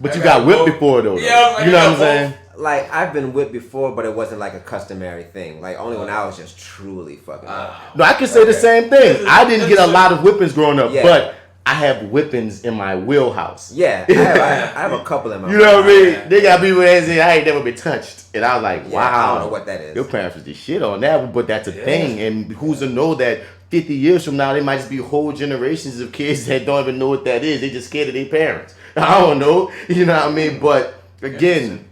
D: But you got whipped before though.
E: Yeah,
D: you know what I'm saying?
C: Like I've been whipped before, but it wasn't like a customary thing. Like only when I was just truly fucking up.
D: No, I can say the same thing. I didn't get a lot of whippings growing up, but I have whippings in my wheelhouse.
C: Yeah, I have a couple in my.
D: You know what I mean? They got people that say I ain't never been touched, and I was like, wow.
C: I don't know what that is.
D: Your parents was the shit on that, but that's a thing, and who's to know that 50 years from now, they might just be whole generations of kids that don't even know what that is. They just scared of their parents. I don't know. You know what I mean? But again,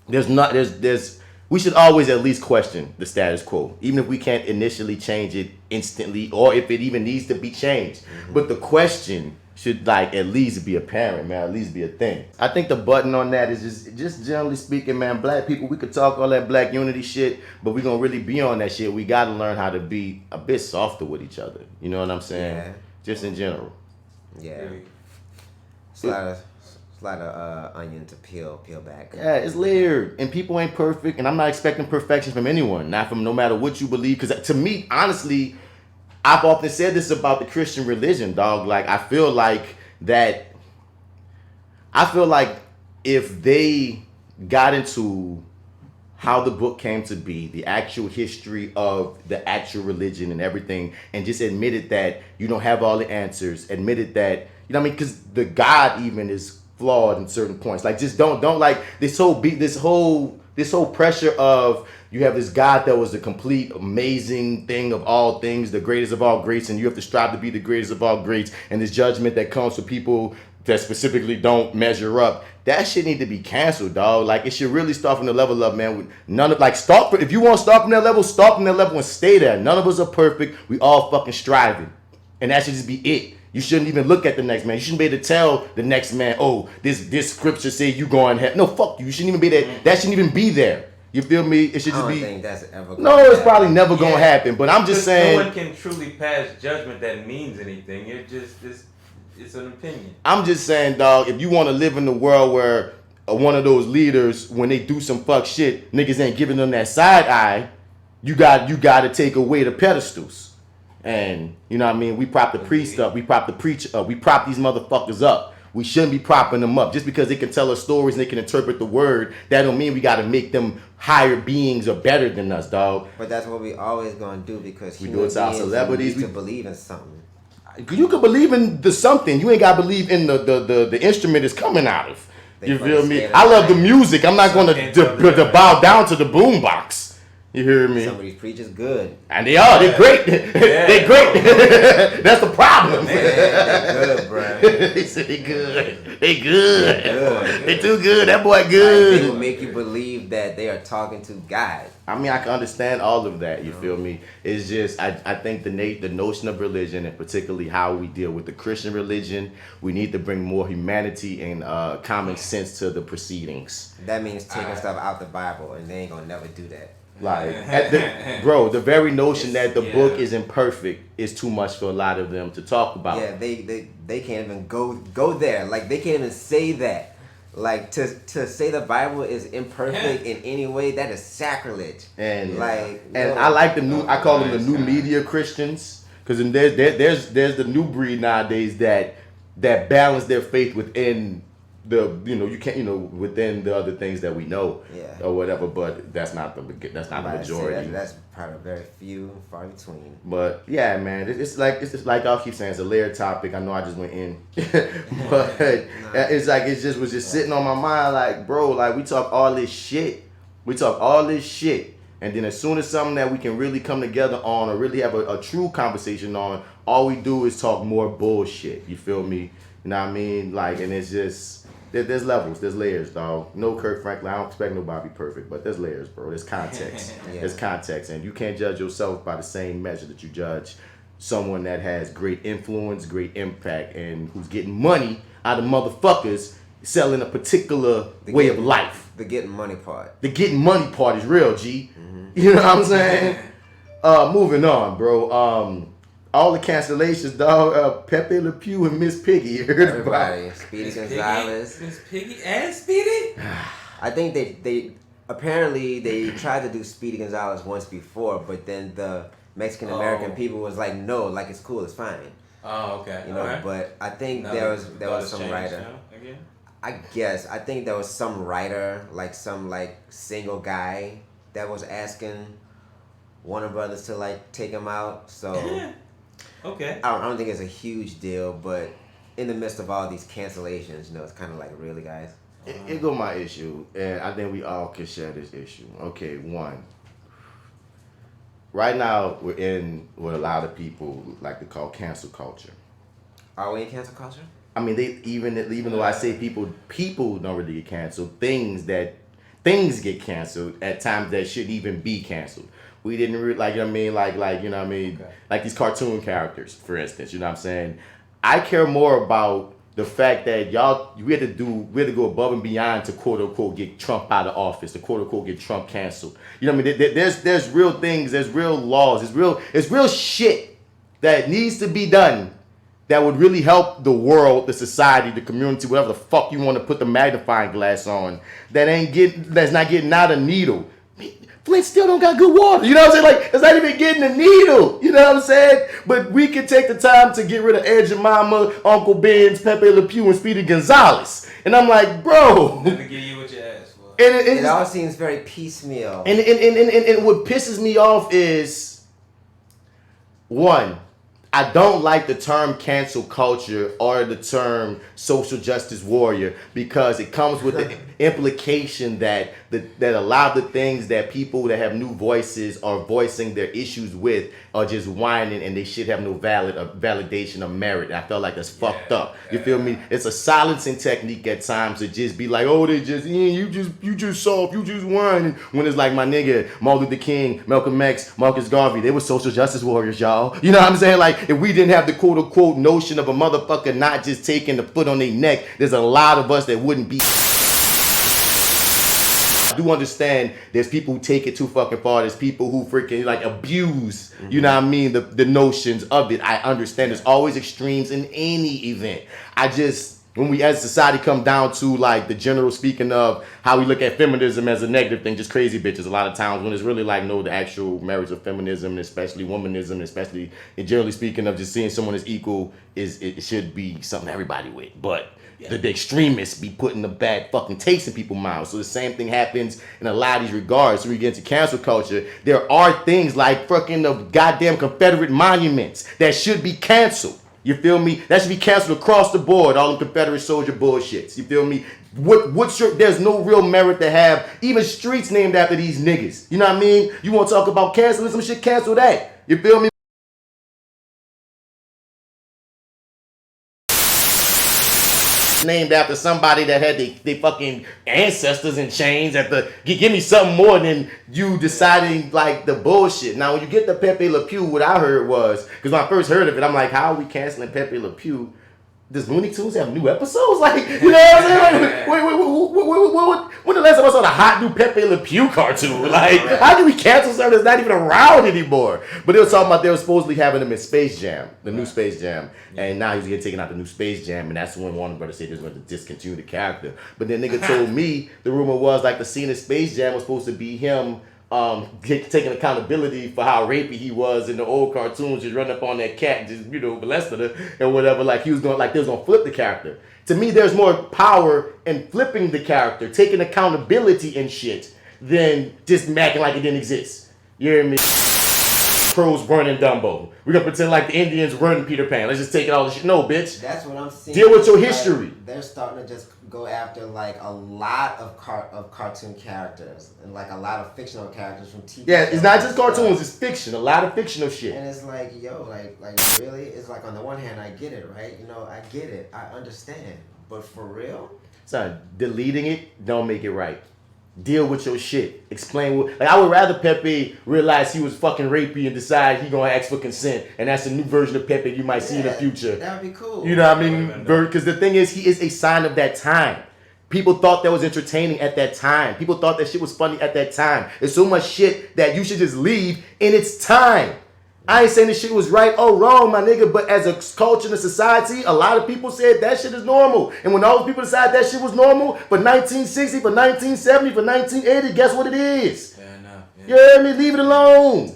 D: we should always at least question the status quo, even if we can't initially change it instantly or if it even needs to be changed. Mm-hmm. But the question should like at least be apparent, man, at least be a thing. I think the button on that is just generally speaking, man, black people, we could talk all that black unity shit, but we gonna really be on that shit. We gotta learn how to be a bit softer with each other. You know what I'm saying? Yeah. Just in general.
C: Yeah. Slide a onion to peel back.
D: Yeah, it's layered, and people ain't perfect, and I'm not expecting perfection from anyone, not from no matter what you believe, because to me, honestly, I've often said this about the Christian religion, dog. Like, I feel like if they got into how the book came to be, the actual history of the actual religion and everything, and just admitted that you don't have all the answers, admitted that, you know what I mean, because the God even is flawed in certain points. Like, just don't like this whole pressure of you have this God that was the complete amazing thing of all things, the greatest of all greats, and you have to strive to be the greatest of all greats, and this judgment that comes for people that specifically don't measure up. That shit need to be canceled, dog. Like, it should really start from the level of, man, if you want to start from that level, start from that level and stay there. None of us are perfect. We all fucking striving. And that should just be it. You shouldn't even look at the next man. You shouldn't be able to tell the next man, oh, this scripture say you going hell. No, fuck you. You shouldn't even be there. That shouldn't even be there. You feel me? It should just be.
C: I don't think that's ever gonna
D: No, it's probably never gonna happen. But I'm just saying.
E: No one can truly pass judgment that means anything. It's an opinion.
D: I'm just saying, dog, if you want to live in the world where one of those leaders, when they do some fuck shit, niggas ain't giving them that side eye, you got to take away the pedestals. And, you know what I mean? We prop the priest up. We prop the preacher up. We prop these motherfuckers up. We shouldn't be propping them up. Just because they can tell us stories and they can interpret the word, that don't mean we got to make them higher beings or better than us, dog.
C: But that's what we always going to do because
D: we do it to our celebrities.
C: We need to believe in something.
D: You can believe in the something. You ain't got to believe in the instrument it's coming out of. You feel me? I love the music. I'm not going to bow down to the boombox. You hear me?
C: Some of these preachers good.
D: And they are. They're great. They're great. That's the problem.
C: They're good, bro.
D: They said they good. They good. They too good. That boy good.
C: Like, they will make you believe that they are talking to God.
D: I mean, I can understand all of that. You feel me? It's just, I think the notion of religion, and particularly how we deal with the Christian religion, we need to bring more humanity and common sense to the proceedings.
C: That means taking stuff out the Bible, and they ain't gonna never do that.
D: Like, the very notion that the book is imperfect is too much for a lot of them to talk about.
C: Yeah, they can't even go there. Like, they can't even say that. Like, to say the Bible is imperfect in any way, that is sacrilege.
D: And
C: like,
D: I like I call them the new media Christians, because there's the new breed nowadays that balance their faith within within the other things that we know, or whatever. But that's not the majority.
C: That's probably very far between.
D: But yeah, man, it's like I'll keep saying, it's a layered topic. I know I just went in, but it's like was just sitting on my mind. Like, bro, like we talk all this shit, and then as soon as something that we can really come together on or really have a true conversation on, all we do is talk more bullshit. You feel me? You know what I mean? Like, and it's just. There's levels, there's layers, dog. No Kirk Franklin, I don't expect nobody to be perfect, but there's layers, bro. There's context. There's context, and you can't judge yourself by the same measure that you judge someone that has great influence, great impact, and who's getting money out of motherfuckers selling a particular way of life.
C: The getting money part.
D: The getting money part is real, G. Mm-hmm. You know what I'm saying? Moving on, bro. All the cancellations, dog. Pepe Le Pew and Miss Piggy.
C: Everybody. Speedy Gonzalez.
E: Miss Piggy and Speedy?
C: I think they apparently they tried to do Speedy Gonzalez once before, but then the Mexican American people was like, no, like it's cool, it's fine.
E: Oh, okay.
C: You know, but I think there was some writer.
E: Again?
C: I think there was some writer, like some single guy that was asking Warner Brothers to take him out. So.
E: Okay.
C: I don't think it's a huge deal, but in the midst of all these cancellations, it's kind of like, really, guys?
D: It go my issue, and I think we all can share this issue. Okay, one. Right now, we're in what a lot of people like to call cancel culture.
C: Are we in cancel culture?
D: I mean, even though I say people don't really get canceled, things get canceled at times that shouldn't even be canceled. We didn't you know what I mean, you know what I mean, like these cartoon characters, for instance. You know what I'm saying? I care more about the fact that we had to go above and beyond to quote unquote get Trump out of office, to quote unquote get Trump canceled. You know what I mean? There's real things, there's real laws, it's real shit that needs to be done that would really help the world, the society, the community, whatever the fuck you want to put the magnifying glass on. That's not getting out a needle. Flint still don't got good water. You know what I'm saying? It's not even getting a needle. You know what I'm saying? But we can take the time to get rid of Aunt Jemima, Uncle Ben's, Pepe Le Pew, and Speedy Gonzalez. And I'm like, bro.
E: Let me give you what you asked for.
C: It all seems very piecemeal.
D: And what pisses me off is, one, I don't like the term cancel culture or the term social justice warrior because it comes with the implication that a lot of the things that people that have new voices are voicing their issues with are just whining and they should have no validation of merit. I felt like that's fucked up. You feel me? It's a silencing technique at times to just be like, oh, they just you just soft, you just whining. When it's like my nigga Martin Luther King, Malcolm X, Marcus Garvey, they were social justice warriors, y'all. You know what I'm saying? Like if we didn't have the quote unquote notion of a motherfucker not just taking the foot on their neck, there's a lot of us that wouldn't be. I do understand there's people who take it too fucking far. There's people who freaking like abuse, you know what I mean, the notions of it. I understand there's always extremes in any event. I just, when we as a society come down to like the general speaking of how we look at feminism as a negative thing, just crazy bitches a lot of times, when it's really like no, the actual merits of feminism, and especially womanism, especially and generally speaking of just seeing someone as equal, is it should be something everybody with. But the extremists be putting the bad fucking taste in people's mouths. So the same thing happens in a lot of these regards. So we get into cancel culture. There are things like fucking the goddamn Confederate monuments that should be canceled. You feel me? That should be canceled across the board. All the Confederate soldier bullshits. You feel me? There's no real merit to have even streets named after these niggas. You know what I mean? You want to talk about canceling some shit? Cancel that. You feel me? Named after somebody that had they fucking ancestors in chains. Give me something more than you deciding like the bullshit. Now when you get the Pepe Le Pew, what I heard was, because when I first heard of it, I'm like, how are we canceling Pepe Le Pew? Does Looney Tunes have new episodes? Like, you know what I'm saying? Like, when the last time I saw the hot new Pepe Le Pew cartoon? Like, how can we cancel something that's not even around anymore? But they were talking about they were supposedly having him in Space Jam, the new Space Jam. And now he's getting taken out the new Space Jam. And that's when Warner Brothers said they were going to discontinue the character. But then nigga told me the rumor was like the scene in Space Jam was supposed to be him taking accountability for how rapey he was in the old cartoons, just running up on that cat and just, molested her and whatever. Like he was going, like they was gonna flip the character. To me, there's more power in flipping the character, taking accountability and shit, than just acting like it didn't exist. You hear me? Crows burning Dumbo. We're gonna pretend like the Indians running Peter Pan. Let's just take it all the shit. No, bitch.
C: That's what I'm seeing.
D: Deal with your history.
C: They're starting to just go after like a lot of cartoon characters and like a lot of fictional characters from TV.
D: Yeah, it's not just cartoons, it's fiction. A lot of fictional shit.
C: And it's like, yo, like really? It's like on the one hand, I get it, right? I get it. I understand. But for real?
D: Son, deleting it don't make it right. Deal with your shit. Explain what. Like I would rather Pepe realize he was fucking rapey and decide he gonna ask for consent, and that's a new version of Pepe you might see in the future.
C: That would be cool.
D: You know what I mean? Because the thing is, he is a sign of that time. People thought that was entertaining at that time. People thought that shit was funny at that time. There's so much shit that you should just leave in its time. I ain't saying this shit was right or wrong, my nigga, but as a culture and a society, a lot of people said that shit is normal. And when all those people decided that shit was normal for 1960, for 1970, for 1980, guess what it is?
E: Yeah, I know. Yeah.
D: You heard me? Leave it alone.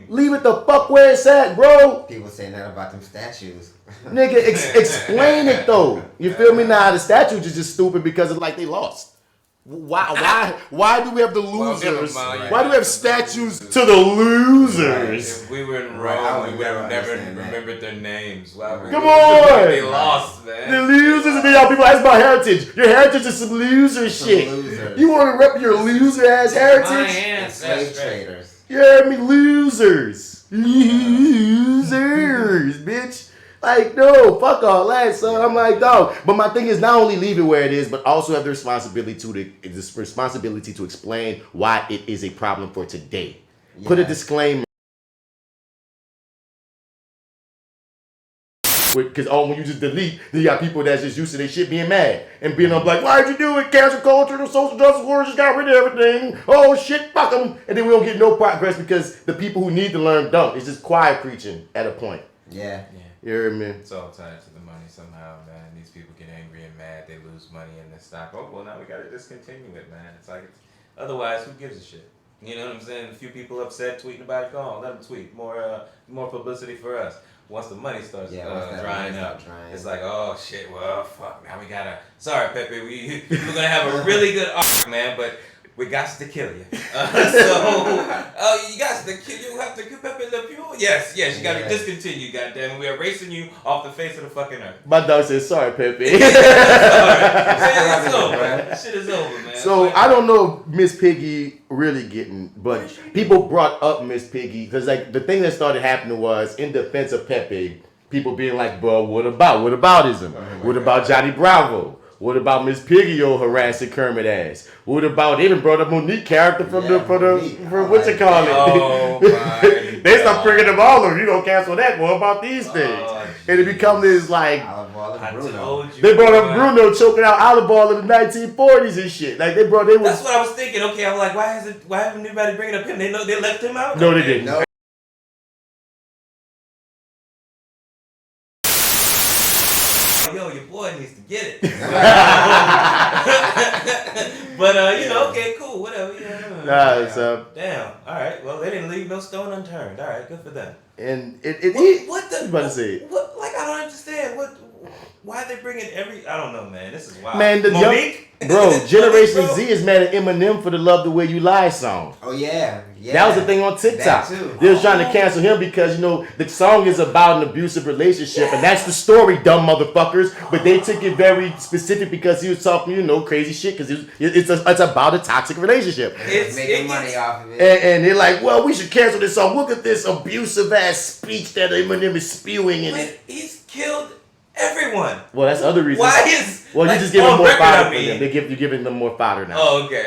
D: Leave it the fuck where it's at, bro.
C: People saying that about them statues.
D: Nigga, explain it though. You feel me? Now the statues is just stupid because it's like they lost. Why do we have the losers? Why do we have statues to the losers?
E: If we were in Rome, we would have never remembered their names. Wow,
D: come on!
E: They lost, man.
D: The losers, and then y'all people ask about heritage. Your heritage is some loser shit. Losers. You want to rep your loser ass heritage?
C: Slave traders.
D: You heard me? Losers. Losers, bitch. Like, no, fuck all that, son. I'm like, dog. But my thing is not only leave it where it is, but also have the responsibility to explain why it is a problem for today. Yeah. Put a disclaimer. Because when you just delete, then you got people that's just used to their shit being mad and being like, why'd you do it? Cancel culture, the social justice warriors just got rid of everything. Oh shit, fuck them. And then we don't get no progress because the people who need to learn don't. It's just quiet preaching at a point.
C: Yeah.
D: You hear me?
E: It's all tied to the money somehow, man. These people get angry and mad. They lose money in the stock. Oh, well, now we got to discontinue it, man. It's like, otherwise, who gives a shit? You know what I'm saying? A few people upset tweeting about it. Go on, let them tweet. More publicity for us. Once the money starts drying up, it's like, oh shit, well, fuck, now we gotta. Sorry, Pepe, we're gonna have a really good arc, man, but we got to kill you. You got to kill. You have to kill Pepe Le Pew. Yes, you got to discontinue. Goddamn, we are erasing you off the face of the fucking earth.
D: My dog says, "Sorry, Pepe."
E: Sorry. It's over, man. Shit is over, man.
D: So I don't know if Miss Piggy really getting, but people brought up Miss Piggy because like the thing that started happening was in defense of Pepe, people being like, "Bro, what aboutism? What about Johnny Bravo? What about Miss Piggy-O harassing Kermit ass? What about, they even brought up Monique character from what you call it?
C: Oh, my
D: They start bringing them all over. You don't cancel that. What about these things? And it become this like, they brought up Bruno choking out olive oil in the 1940s and shit. Like they was.
E: That's what I was thinking. Okay, I'm like, why haven't anybody bringing up him? They know they left him out.
D: No, they didn't. No.
E: Yo, your boy needs to get it. But okay, cool, whatever. Yeah. Damn. All right. Well, they didn't leave no stone unturned. All right, good for them.
D: And
E: what the?
D: You about to say?
E: What? Like I don't understand. What? Why are they bringing I don't know, man. This is wild.
D: Man,
E: Monique?
D: Generation Z is mad at Eminem for the "Love the Way You Lie" song.
C: Oh yeah.
D: That was the thing on TikTok. They was trying to cancel him because the song is about an abusive relationship, and that's the story, dumb motherfuckers. But they took it very specific because he was talking, crazy shit because it's about a toxic relationship.
C: It's making money off of it.
D: And they're like, well, we should cancel this song. Look at this abusive ass speech that Eminem is spewing in it.
E: He's killed everyone.
D: Well, that's the other reason.
E: Why is?
D: Well, you just giving more fodder for them. You're giving them more fodder now.
E: Oh, okay.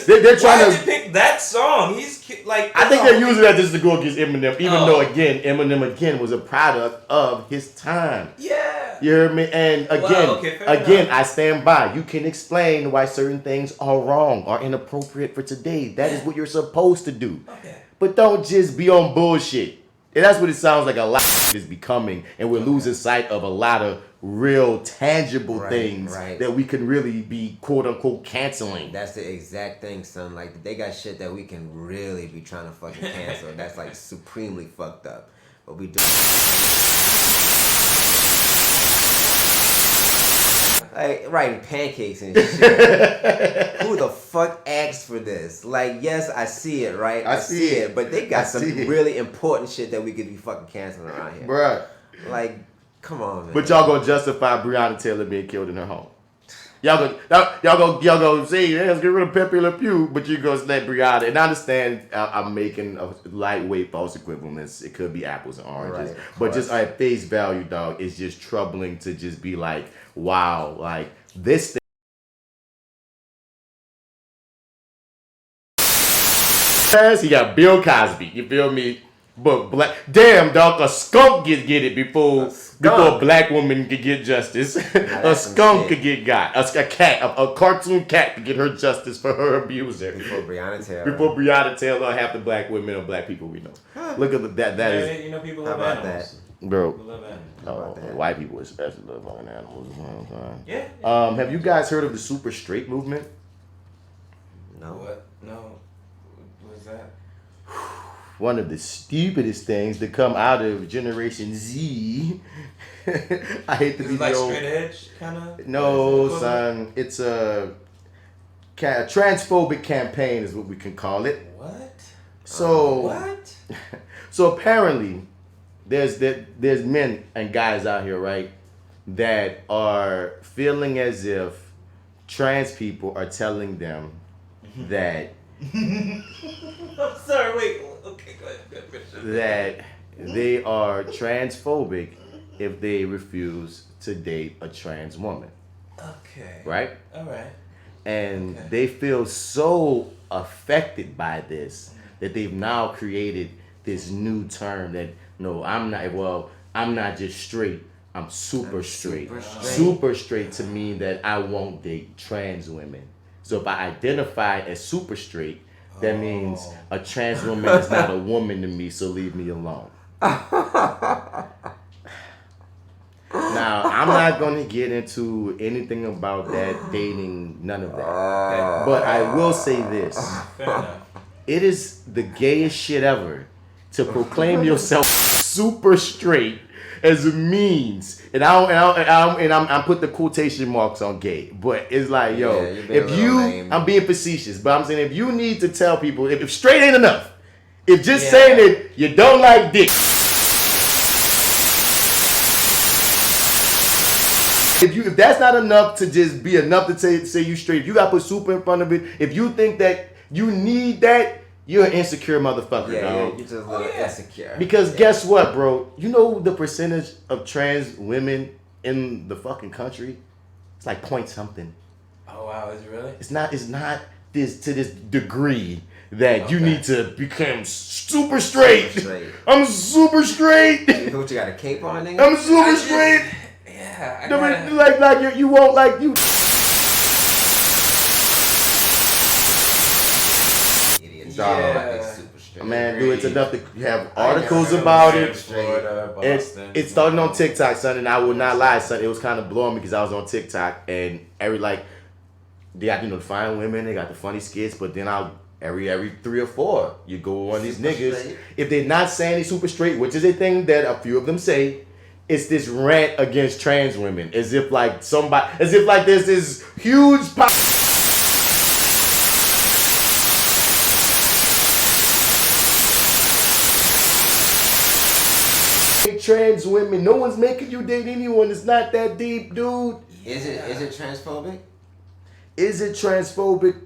D: They're trying to
E: pick that song. He's like.
D: I think they're using that just to go against Eminem, even though Eminem was a product of his time.
E: Yeah.
D: You heard me? And again, I stand by. You can explain why certain things are wrong, are inappropriate for today. That is what you're supposed to do.
E: Okay.
D: But don't just be on bullshit. And that's what it sounds like a lot is becoming, and we're losing sight of a lot of real tangible things that we can really be quote unquote canceling.
C: That's the exact thing, son. Like they got shit that we can really be trying to fucking cancel. That's like supremely fucked up. But we do. Like writing pancakes and shit. Who the fuck asked for this? Like, yes, I see it, right? I see it, but they got some really important shit that we could be fucking canceling around here,
D: bruh.
C: Like, come on, man.
D: But y'all gonna justify Breonna Taylor being killed in her home? Y'all go say, let's get rid of Pepe Le Pew, but you go let Breonna. And I understand I'm making a lightweight false equivalence. It could be apples and oranges, but just at face value, dog, it's just troubling to just be like, wow, like this thing. He got Bill Cosby, you feel me? But damn dog, a skunk get it before a black woman could get justice. A skunk could get got. A cartoon cat could get her justice for her abuser.
C: Before
D: Breonna Taylor, half the black women or black people we know. Look at that. That is.
E: People love animals.
D: Bro.
E: People love animals.
D: White people especially love fucking animals.
E: Yeah.
D: Have you guys heard of the super straight movement?
C: No.
E: What? No. What is that?
D: One of the stupidest things that come out of Generation Z. I hate to be
E: like straight edge kind of.
D: No, son. It's a transphobic campaign, is what we can call it.
E: What?
D: So So apparently, there's men and guys out here, right, that are feeling as if trans people are telling them that.
E: I'm sorry, wait. Okay, go ahead.
D: That they are transphobic if they refuse to date a trans woman.
E: Okay.
D: Right?
E: All right.
D: And they feel so affected by this that they've now created this new term that, no, I'm not just straight, I'm super straight. Super straight to mean that I won't date trans women. So if I identify as super straight, that means a trans woman is not a woman to me, so leave me alone. Now, I'm not going to get into anything about that, dating, none of that. But I will say this.
E: Fair enough.
D: It is the gayest shit ever to proclaim yourself super straight as a means, and I'm putting the quotation marks on gay, but it's like, yo, I'm being facetious, but I'm saying if you need to tell people, if straight ain't enough, if just saying that you don't like dick, if that's not enough to just be enough to say you straight, if you got to put super in front of it, if you think that you need that, you're an insecure motherfucker, dog.
C: You're just a little insecure.
D: Because guess what, bro? You know the percentage of trans women in the fucking country? It's like point something.
E: Oh wow, is it really?
D: It's not this to this degree that you need to become super straight. I'm super straight.
C: What, you got a cape on, nigga?
D: I'm super straight.
E: Yeah,
D: Like you won't like you.
C: Idiots.
E: Yeah.
C: Super straight.
D: Man, dude, it's enough to have articles about it.
E: Florida, Boston.
D: It started on TikTok, son, and I will not lie, son. It was kind of blowing me because I was on TikTok and they got the fine women, they got the funny skits, but then every 3 or 4 you go on these niggas.
C: Straight.
D: If they're not saying they super straight, which is a thing that a few of them say, it's this rant against trans women, as if there's this huge trans women. No one's making you date anyone. It's not that deep, dude.
C: Is it transphobic?
D: Is it transphobic?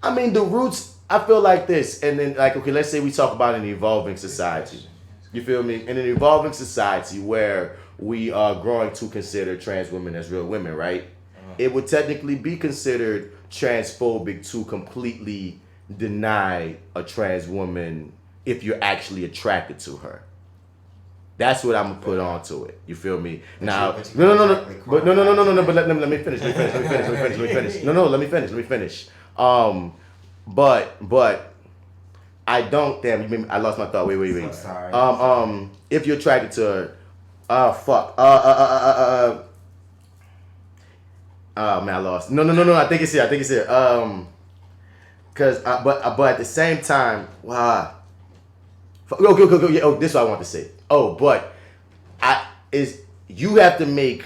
D: I mean, the roots, I feel like this. And then, okay, let's say we talk about an evolving society. You feel me? In an evolving society where we are growing to consider trans women as real women, right? It would technically be considered transphobic to completely deny a trans woman if you're actually attracted to her. That's what I'm gonna put onto it. You feel me? Now, no. But let me finish. Let me finish. But I don't. Damn, I lost my thought. Wait.
C: I'm sorry.
D: If you're attracted to her, man, I lost. No. I think it's here. But at the same time, wow. Go. Yeah. Oh, this is what I want to say. Oh, but you have to make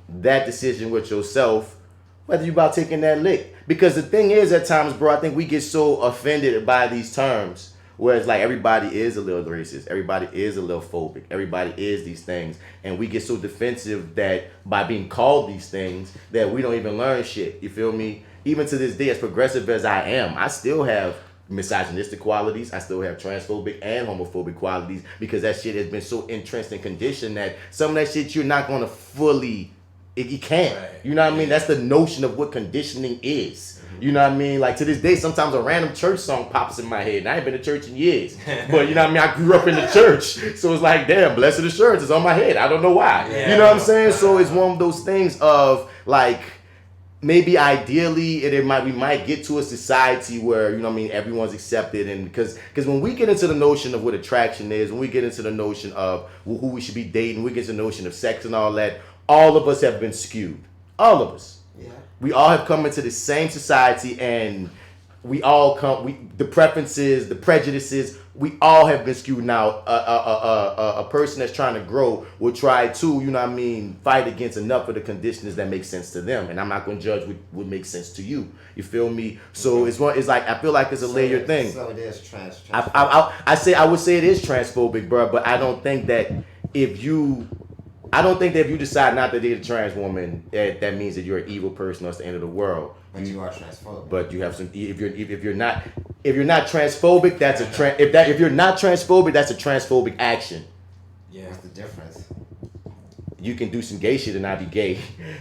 D: that decision with yourself, whether you about taking that lick. Because the thing is, at times, bro, I think we get so offended by these terms, where it's like everybody is a little racist, everybody is a little phobic, everybody is these things, and we get so defensive that by being called these things that we don't even learn shit. You feel me? Even to this day, as progressive as I am, I still have misogynistic qualities. I still have transphobic and homophobic qualities because that shit has been so entrenched and conditioned that some of that shit you're not going to fully, you can't.
E: Right.
D: You know what I mean? That's the notion of what conditioning is. You know what I mean? Like to this day, sometimes a random church song pops in my head. And I ain't been to church in years. But you know what I mean? I grew up in the church. So it's like, damn, blessed assurance is on my head. I don't know why.
E: Yeah.
D: You know what I'm saying? So it's one of those things of like, maybe ideally we might get to a society where, you know what I mean, everyone's accepted, and because when we get into the notion of what attraction is, when we get into the notion of who we should be dating, we get to the notion of sex and all that, all of us have been skewed. All of us.
C: Yeah.
D: We all have come into the same society, and the preferences, the prejudices, we all have been skewed. Now, a person that's trying to grow will try to, you know what I mean, fight against enough of the conditions that make sense to them. And I'm not going to judge what makes sense to you. You feel me? So it's like, I feel like it's a layered thing.
C: So it is
D: I would say it is transphobic, bro, but I don't think that if you decide not to date a trans woman, that means that you're an evil person or it's the end of the world.
C: But you are transphobic.
D: But you have some. If you're not transphobic, that's if you're not transphobic, that's a transphobic action.
E: Yeah.
C: What's the difference?
D: You can do some gay shit and not be gay.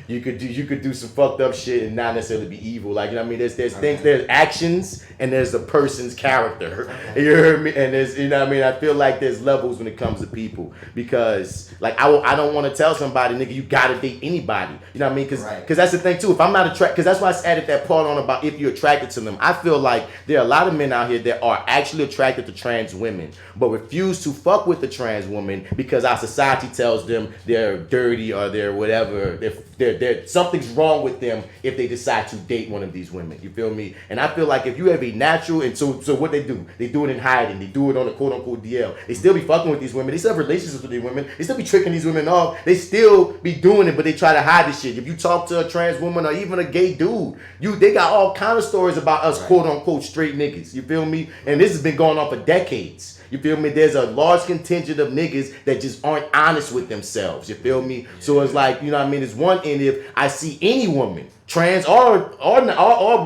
D: You could do some fucked up shit and not necessarily be evil. Like, you know what I mean? There's things, there's actions, and there's a person's character.
C: Okay.
D: You heard me? And there's, you know what I mean? I feel like there's levels when it comes to people, because like I don't want to tell somebody, nigga, you gotta date anybody. You know what I mean? Because that's the thing too. If I'm not attracted, because that's why I added that part on about if you're attracted to them. I feel like there are a lot of men out here that are actually attracted to trans women, but refuse to fuck with the trans woman because our society tells them they're dirty or they're whatever. They're something's wrong with them if they decide to date one of these women. You feel me? And I feel like if you have a natural, and so what they do it in hiding. They do it on the quote unquote DL. They still be fucking with these women. They still have relationships with these women. They still be tricking these women off. They still be doing it, but they try to hide this shit. If you talk to a trans woman or even a gay dude, they got all kind of stories about us quote unquote straight niggas. You feel me? And this has been going on for decades. You feel me? There's a large contingent of niggas that just aren't honest with themselves. You feel me? Yeah. So it's like, you know what I mean? It's one end if I see any woman, trans or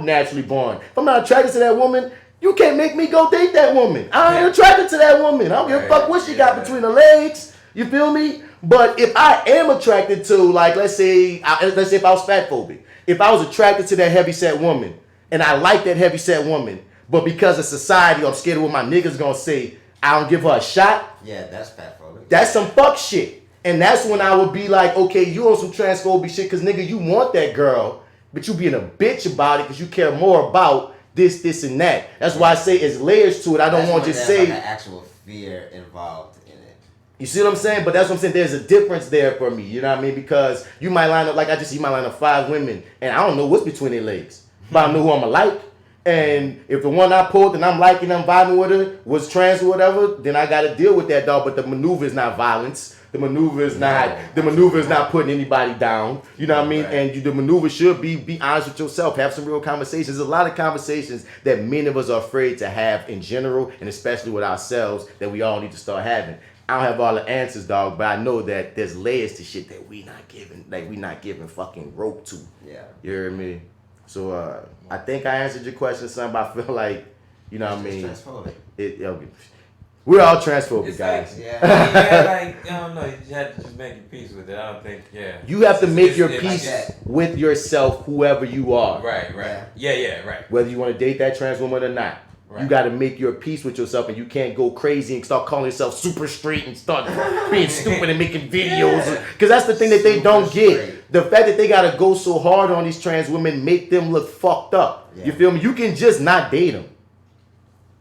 D: naturally born, if I'm not attracted to that woman, you can't make me go date that woman. I ain't attracted to that woman. I don't give a fuck what she got between her legs. You feel me? But if I am attracted to, like, let's say if I was fat phobic, if I was attracted to that heavyset woman, and I like that heavyset woman, but because of society, I'm scared of what my niggas gonna say, I don't give her a shot.
C: Yeah, that's fatphobic.
D: That's some fuck shit. And that's when I would be like, okay, you on some transphobic shit, because nigga, you want that girl, but you being a bitch about it because you care more about this, and that. That's why I say it's layers to it. I don't want to just say...
C: Like an actual fear involved in it.
D: You see what I'm saying? But that's what I'm saying. There's a difference there for me. You know what I mean? Because you might line up, like I just see, you might line up 5 women, and I don't know what's between their legs. But I know who I'm going to like. And if the one I pulled and I'm liking, I'm vibing with her, was trans or whatever, then I got to deal with that, dog. But the maneuver is not violence. The maneuver is not putting anybody down. You know what I mean?
E: Right.
D: And the maneuver should be honest with yourself. Have some real conversations. There's a lot of conversations that many of us are afraid to have in general, and especially with ourselves, that we all need to start having. I don't have all the answers, dog, but I know that there's layers to shit that we not giving, like we not giving fucking rope to.
C: Yeah.
D: You hear me? So I think I answered your question, son, but I feel like, you know what I mean?
C: Transphobic.
D: We're all transphobic,
E: It's
D: guys.
E: like, yeah, like, I don't know. You just have to just make your peace with it. I don't think,
D: You have to make your
E: it's
D: peace
E: like
D: with yourself, whoever you are.
E: Right. Yeah, right.
D: Whether you want to date that trans woman or not.
E: Right.
D: You got to make your peace with yourself, and you can't go crazy and start calling yourself super straight and start being stupid and making videos. Because that's the thing that they don't get. The fact that they got to go so hard on these trans women make them look fucked up. Yeah. You feel me? You can just not date them.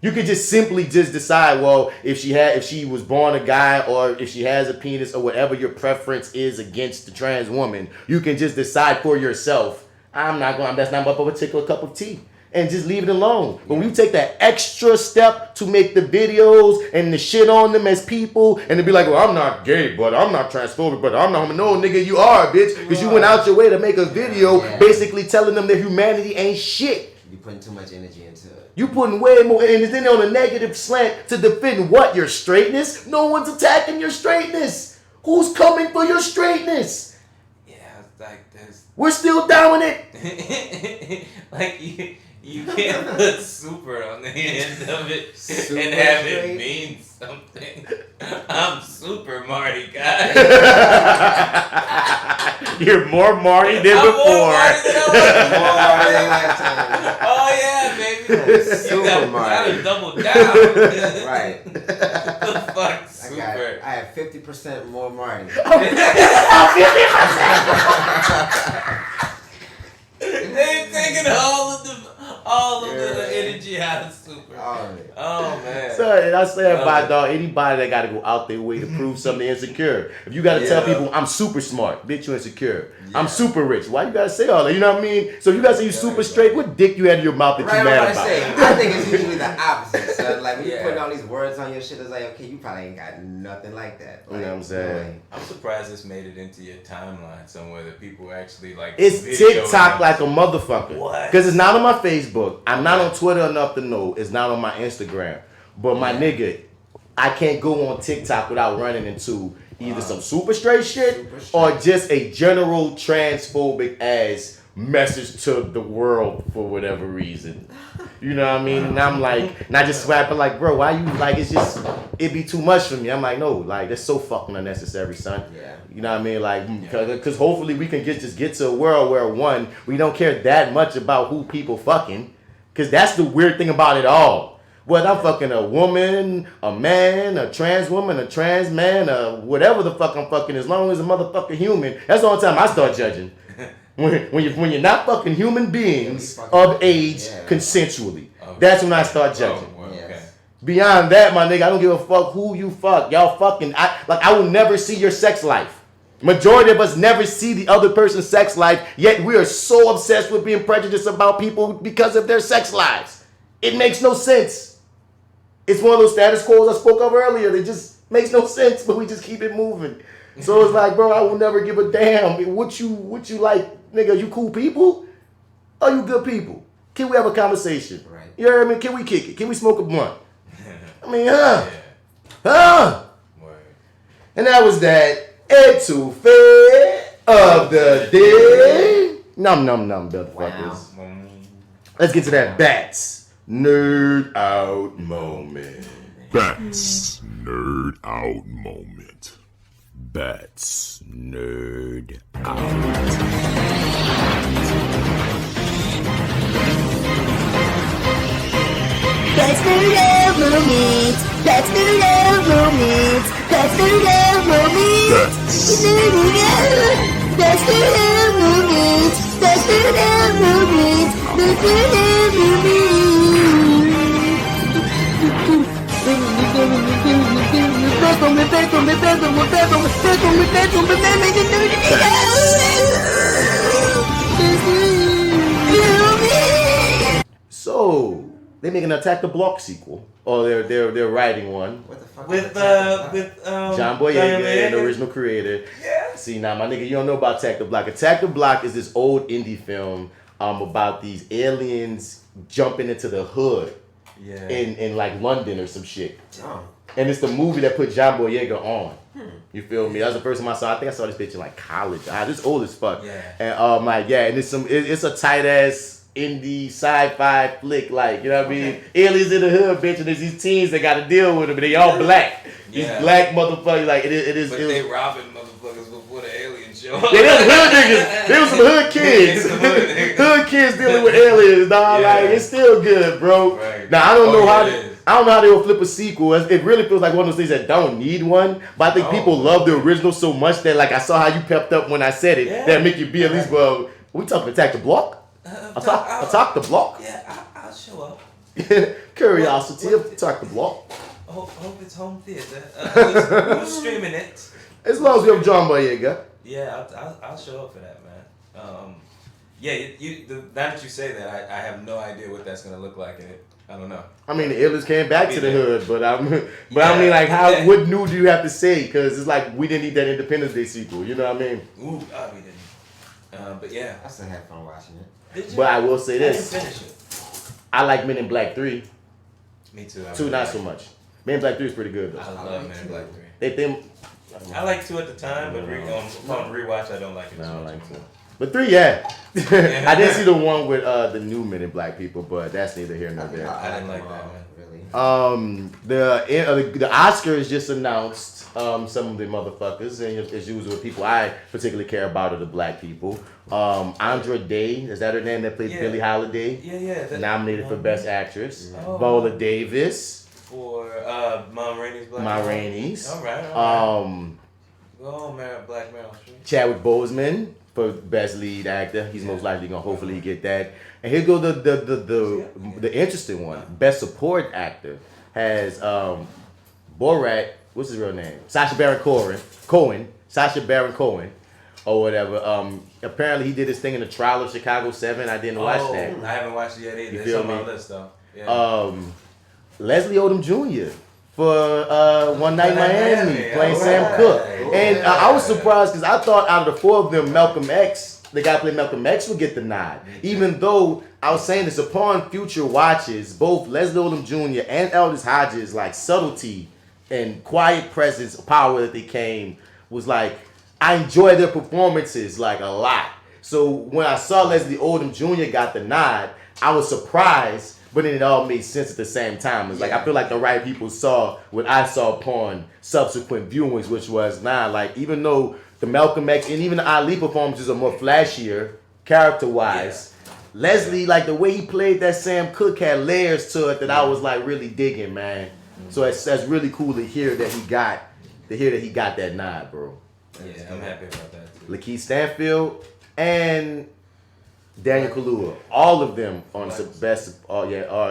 D: You could just simply just decide, well, if she was born a guy, or if she has a penis, or whatever your preference is against the trans woman, you can just decide for yourself, that's not my particular cup of tea. And just leave it alone. But when you take that extra step to make the videos and the shit on them as people, and to be like, well, I'm not gay, but I'm not transphobic, but I'm not, no, nigga, you are, bitch. Because you went out your way to make a video basically telling them that humanity ain't shit.
C: You putting too much energy into it.
D: You putting way more, and then on a negative slant to defend what? Your straightness? No one's attacking your straightness. Who's coming for your straightness?
E: Yeah, it's like this.
D: We're still down with it.
E: Like, you can't put super on the end of it and have it mean something. I'm super Marty, guys.
D: You're more Marty than
E: I'm
D: before.
E: more Marty than I was before. Oh yeah, baby.
C: Super Marty.
E: I double down.
C: Right.
E: The fuck, super.
C: I have 50% more Marty.
E: They've taken all of the energy out of super. Oh man.
D: So, and I say about dog, anybody that got to go out their way to prove something insecure. If you got to tell people I'm super smart, bitch, you insecure. I'm super rich. Why you got to say all that? You know what I mean? So if you got to say you super straight, what dick you had in your mouth that you mad about?
C: I think it's usually the opposite. So like when you putting all these words on your shit, it's like, okay, you probably ain't got nothing like that. Like,
D: you know what I'm saying?
E: I'm surprised this made it into your timeline somewhere that people actually like.
D: It's TikTok like a motherfucker.
E: What?
D: Because it's not on my Facebook. I'm not on Twitter enough to know. It's not on my Instagram. But my nigga, I can't go on TikTok without running into either some super straight shit or just a general transphobic ass message to the world for whatever reason. You know what I mean? And I'm like, not just swapping like, bro, why you like, it'd be too much for me. I'm like, no, like, that's so fucking unnecessary, son.
C: Yeah.
D: You know what I mean? Like, because hopefully we can just get to a world where, one, we don't care that much about who people fucking. Because that's the weird thing about it all. Whether I'm fucking a woman, a man, a trans woman, a trans man, whatever the fuck I'm fucking, as long as a motherfucking human, that's the only time I start judging. When you're not fucking human beings of age consensually. Okay. That's when I start judging.
E: Oh, well, okay.
D: Beyond that, my nigga, I don't give a fuck who you fuck. Y'all fucking, I will never see your sex life. Majority of us never see the other person's sex life, yet we are so obsessed with being prejudiced about people because of their sex lives. It makes no sense. It's one of those status quos I spoke of earlier. It just makes no sense, but we just keep it moving. So it's like, bro, I will never give a damn. What you like, nigga, you cool people? Are you good people? Can we have a conversation?
C: Right.
D: You know what I mean? Can we kick it? Can we smoke a blunt? I mean, Huh?
E: Word.
D: And that was that ETOUFEE of the day. Num, motherfuckers.
C: Wow.
D: Let's get to that Bats Nerd Out moment.
B: Bats Nerd Out moment. FlyWithBats, nerd out.
G: That's the love moments. That's the love moments. That's the love moments. That's the love moments. That's the love moments. That's the love moments.
D: So they making an Attack the Block sequel, or they're writing one.
C: What the fuck?
E: With
D: John Boyega and the original creator.
E: Yeah.
D: See now, my nigga, you don't know about Attack the Block. Attack the Block is this old indie film about these aliens jumping into the hood
E: Yeah.
D: in like London or some shit.
C: Oh.
D: And it's the movie that put John Boyega on. You feel me? That was the first time I saw. I think I saw this bitch in like college. This old as fuck.
E: Yeah.
D: And and it's a tight ass indie sci-fi flick, like, you know what I mean? Aliens in the hood, bitch, and there's these teens that got to deal with them, and they all black. These black motherfuckers, like it is.
E: But they robbing motherfuckers before the aliens show up.
D: Yeah, they was hood niggas. They was some hood kids. Hood kids dealing with aliens, dog.
E: Yeah.
D: Like it's still good, bro.
E: Right.
D: Now I don't know how.
E: it is.
D: I don't know how they will flip a sequel. It really feels like one of those things that don't need one. But I think people love the original so much that, like, I saw how you pepped up when I said it.
E: Yeah.
D: That make you be at least, well, we talking Attack the Block? Attack the Block?
E: Yeah, I'll show up.
D: Curiosity of Attack the Block.
E: Hope it's home theater. Who's streaming it?
D: As long as we have John Boyega.
E: Yeah, I'll show up for that, man. Now that you say that, I have no idea what that's gonna look like in it. I don't know.
D: I mean, the aliens came back to the hood, but I mean, like, what new do you have to say? Because it's like we didn't need that Independence Day sequel. You know what I mean?
E: Ooh, we didn't. But yeah.
C: I still had fun watching it.
E: Did you?
D: But I will say this:
E: I didn't finish it.
D: I like Men in Black 3.
E: Me too.
D: 2 not so much. Men in Black 3 is pretty good though.
E: I love Men in Black 3.
D: They think.
E: I like 2 at the time, but upon rewatch, I don't like it.
D: No, I don't like 2. But 3, yeah. I didn't see the one with the new Men in Black people, but that's neither here nor there.
E: I didn't like that, man.
C: Really.
D: The Oscars just announced some of the motherfuckers, and as usual, people I particularly care about are the black people. Andra Day, is that her name, that played Billie Holiday?
E: Yeah.
D: Nominated for Best Actress.
E: Oh.
D: Viola Davis.
E: For Mom Rainey's Black.
D: Ma Rainey's.
E: All right. Oh, Black Meryl Streep.
D: Chadwick Boseman for Best Lead Actor. He's most likely gonna hopefully get that. And here go the interesting one. Best Support Actor has Borat. What's his real name? Sacha Baron Cohen, or whatever. Apparently he did his thing in the Trial of Chicago 7. I didn't watch that.
E: I haven't watched it yet either.
D: You
E: It's
D: feel
E: on my
D: me?
E: list though. Yeah.
D: Leslie Odom Jr. for One Night in Miami, playing
E: All
D: Sam
E: right.
D: Cooke.
E: All
D: And
E: right.
D: I was surprised because I thought out of the 4 of them, Malcolm X, the guy playing Malcolm X, would get the nod. Even though I was saying this, upon future watches, both Leslie Odom Jr. and Aldous Hodges, like, subtlety and quiet presence, power that they came, was like, I enjoy their performances like a lot. So when I saw Leslie Odom Jr. got the nod, I was surprised, but then it all made sense at the same time. It's like, I feel like the right people saw what I saw upon subsequent viewings, which was, like, even though the Malcolm X and even the Alllay performances are more flashier, character-wise, Leslie, like, the way he played that Sam Cooke had layers to it that I was, like, really digging, man. So that's really cool to hear that he got that nod, bro.
E: Yeah, I'm happy about that too.
D: Lakeith Stanfield and Daniel Kaluuya, all of them on the best, are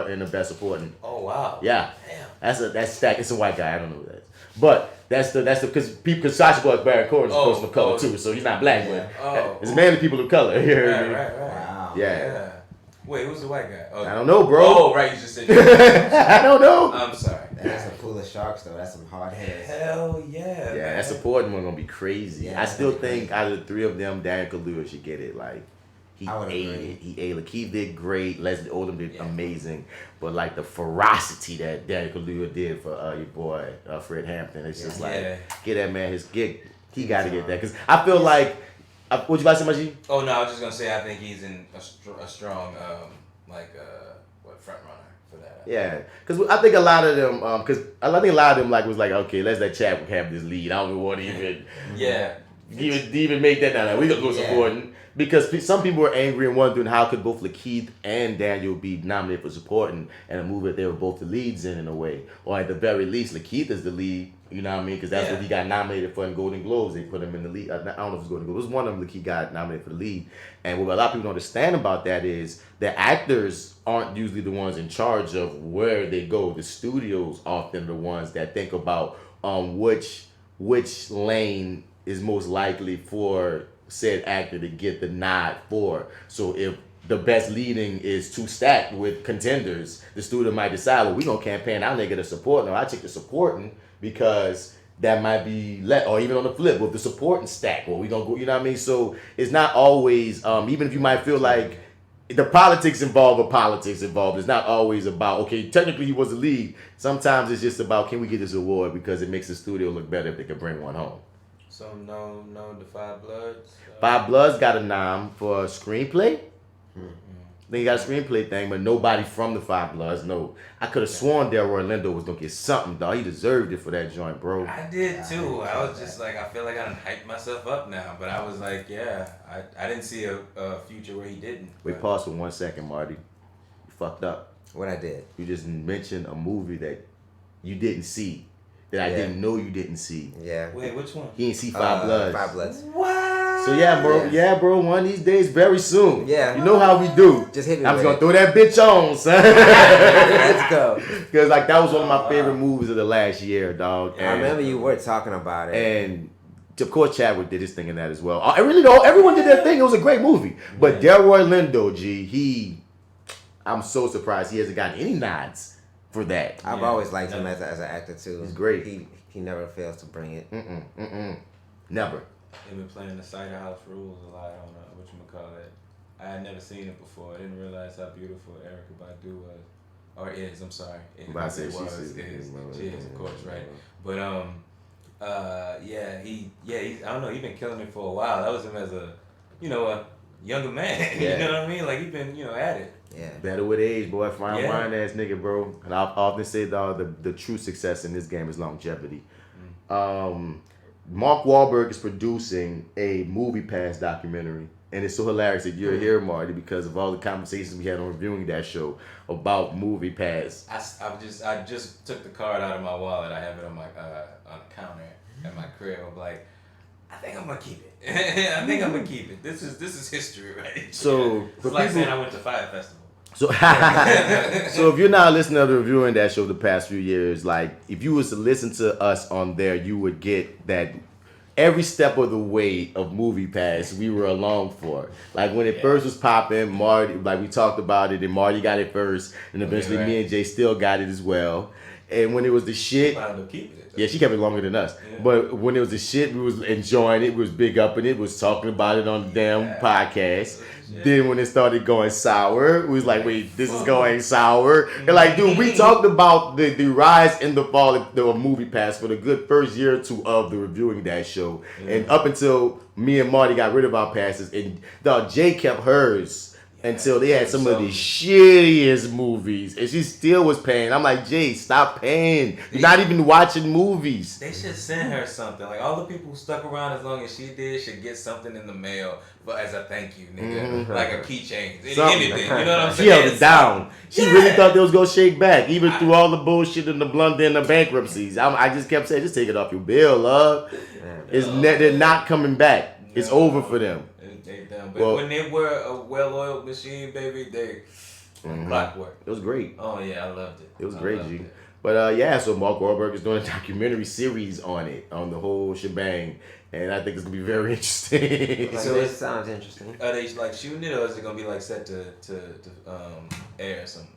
D: in the best supporting.
E: Oh wow.
D: Yeah,
E: Damn.
D: that's stacked. It's a white guy. I don't know who that is, but that's because Sacha Baron Cohen is a person of color too, so he's not black, but it's mainly people of color here.
E: Right.
C: Wow.
D: Yeah.
E: Wait, who's the white guy? Oh,
D: I don't know, bro.
E: Oh, right. You just said.
D: I don't know.
E: I'm sorry.
C: That's a pool of sharks though. That's some hard heads.
E: Hell yeah.
D: Yeah, that supporting one gonna be crazy.
C: Yeah,
D: I still
C: that'd be
D: think out of the 3 of them, Daniel Kaluuya should get it. Like, he
C: I would
D: ate
C: agree.
D: it. He ate. Lakeith did great. Leslie Odom did amazing. But like the ferocity that Daniel Kaluuya did for your boy Fred Hampton, it's just like, get that man his gig. He got to get that, because I feel like. Would you like so much?
E: Oh no, I was just gonna say I think he's in a strong front runner. for that.
D: Yeah, because I think a lot of them, like was like, okay, let's let Chadwick have this lead. I don't want to even make that down. We gonna go supporting because some people were angry and wondering how could both Lakeith and Daniel be nominated for supporting in a movie that they were both the leads in a way, or at the very least, Lakeith is the lead. You know what I mean? Because that's what he got nominated for in Golden Globes. They put him in the lead. I don't know if it's Golden Globes. It was one of them. Lakeith got nominated for the lead. And what a lot of people don't understand about that is the actors aren't usually the ones in charge of where they go. The studios often the ones that think about which lane is most likely for said actor to get the nod for. So if the best leading is too stacked with contenders, the studio might decide, well, we're going to campaign our nigga to support. No, I take the supporting because that might be or even on the flip with the supporting stack. Well, we going to go, you know what I mean? So it's not always, even if you might feel like the politics involved, it's not always about, okay, technically he was the lead. Sometimes it's just about, can we get this award because it makes the studio look better if they can bring one home.
E: So no, the Five Bloods.
D: Five Bloods got a nom for screenplay. Then you got a screenplay thing, but nobody from the Five Bloods. No, I could have sworn Delroy Lindo was gonna get something, dog. He deserved it for that joint, bro.
E: I did too. I was just like, I feel like I done hyped myself up now, but I was like, yeah, I didn't see a future where he didn't.
D: Wait, pause for 1 second, Marty. You fucked up.
C: What I did?
D: You just mentioned a movie that you didn't see. That I didn't know you didn't see.
C: Yeah.
E: Wait, which one?
D: He didn't see Five Bloods.
C: Five Bloods.
E: What?
D: So yeah, bro. Yeah, bro. One of these days, very soon.
C: Yeah.
D: You know how we do.
C: Just hit me.
D: I'm just gonna throw that bitch on, son.
C: Let's go.
D: Because like that was one of my favorite movies of the last year, dog. And,
C: I remember you were talking about it.
D: And of course, Chadwick did his thing in that as well. I really know everyone did their thing. It was a great movie. But Delroy Lindo, I'm so surprised he hasn't gotten any nods for that.
C: I've always liked him as an actor too.
D: He's great.
C: He never fails to bring it.
D: Never.
E: They've been playing the Cider House Rules a lot on whatchamacallit. I had never seen it before. I didn't realize how beautiful Erykah Badu was. Or is, I'm sorry. She is, of course, right. But he's I don't know, he's been killing it for a while. That was him as a younger man. You know what I mean? Like he's been, at it.
C: Yeah.
D: Better with age, boy. Fine wine ass nigga, bro. And I often say the true success in this game is longevity. Mark Wahlberg is producing a Movie Pass documentary. And it's so hilarious that you're here, Marty, because of all the conversations we had on reviewing that show about Movie Pass.
E: I just took the card out of my wallet. I have it on my on the counter at my crib. I'm like, I think I'm gonna keep it. This is history, right?
D: So
E: it's like saying I went to Fire Festival.
D: So if you're not listening to the reviewing that show the past few years, like if you was to listen to us on there, you would get that every step of the way of Movie Pass we were along for. Like when it first was popping, Marty, like we talked about it, and Marty got it first, and eventually me and Jay still got it as well. And when it was the shit, she kept it longer than us. Yeah. But when it was the shit, we was enjoying it, we was big up in it, we was talking about it on the damn podcast. Then when it started going sour, we was like, wait, this is going sour. And like, dude, we talked about the rise and the fall of the Movie Pass for the good first year or two of the reviewing that show. And up until me and Marty got rid of our passes, and Jay kept hers. Until they had some of the shittiest movies. And she still was paying. I'm like, Jay, stop paying. You're not even watching movies.
E: They should send her something. Like, all the people who stuck around as long as she did should get something in the mail as a thank you, nigga. Like a keychain. Anything. You know what I'm saying?
D: She held it down. She really thought they was going to shake back. Even through all the bullshit and the blunder and the bankruptcies. I just kept saying, just take it off your bill, love. They're not coming back. It's over for them.
E: But when they were a well-oiled machine, baby, they clockwork.
D: It was great.
E: Oh yeah, I loved it.
D: It was great, G. But so Mark Wahlberg is doing a documentary series on it, on the whole shebang, and I think it's gonna be very interesting.
C: So it sounds interesting.
E: Are they like shooting it, or is it gonna be like set to air at some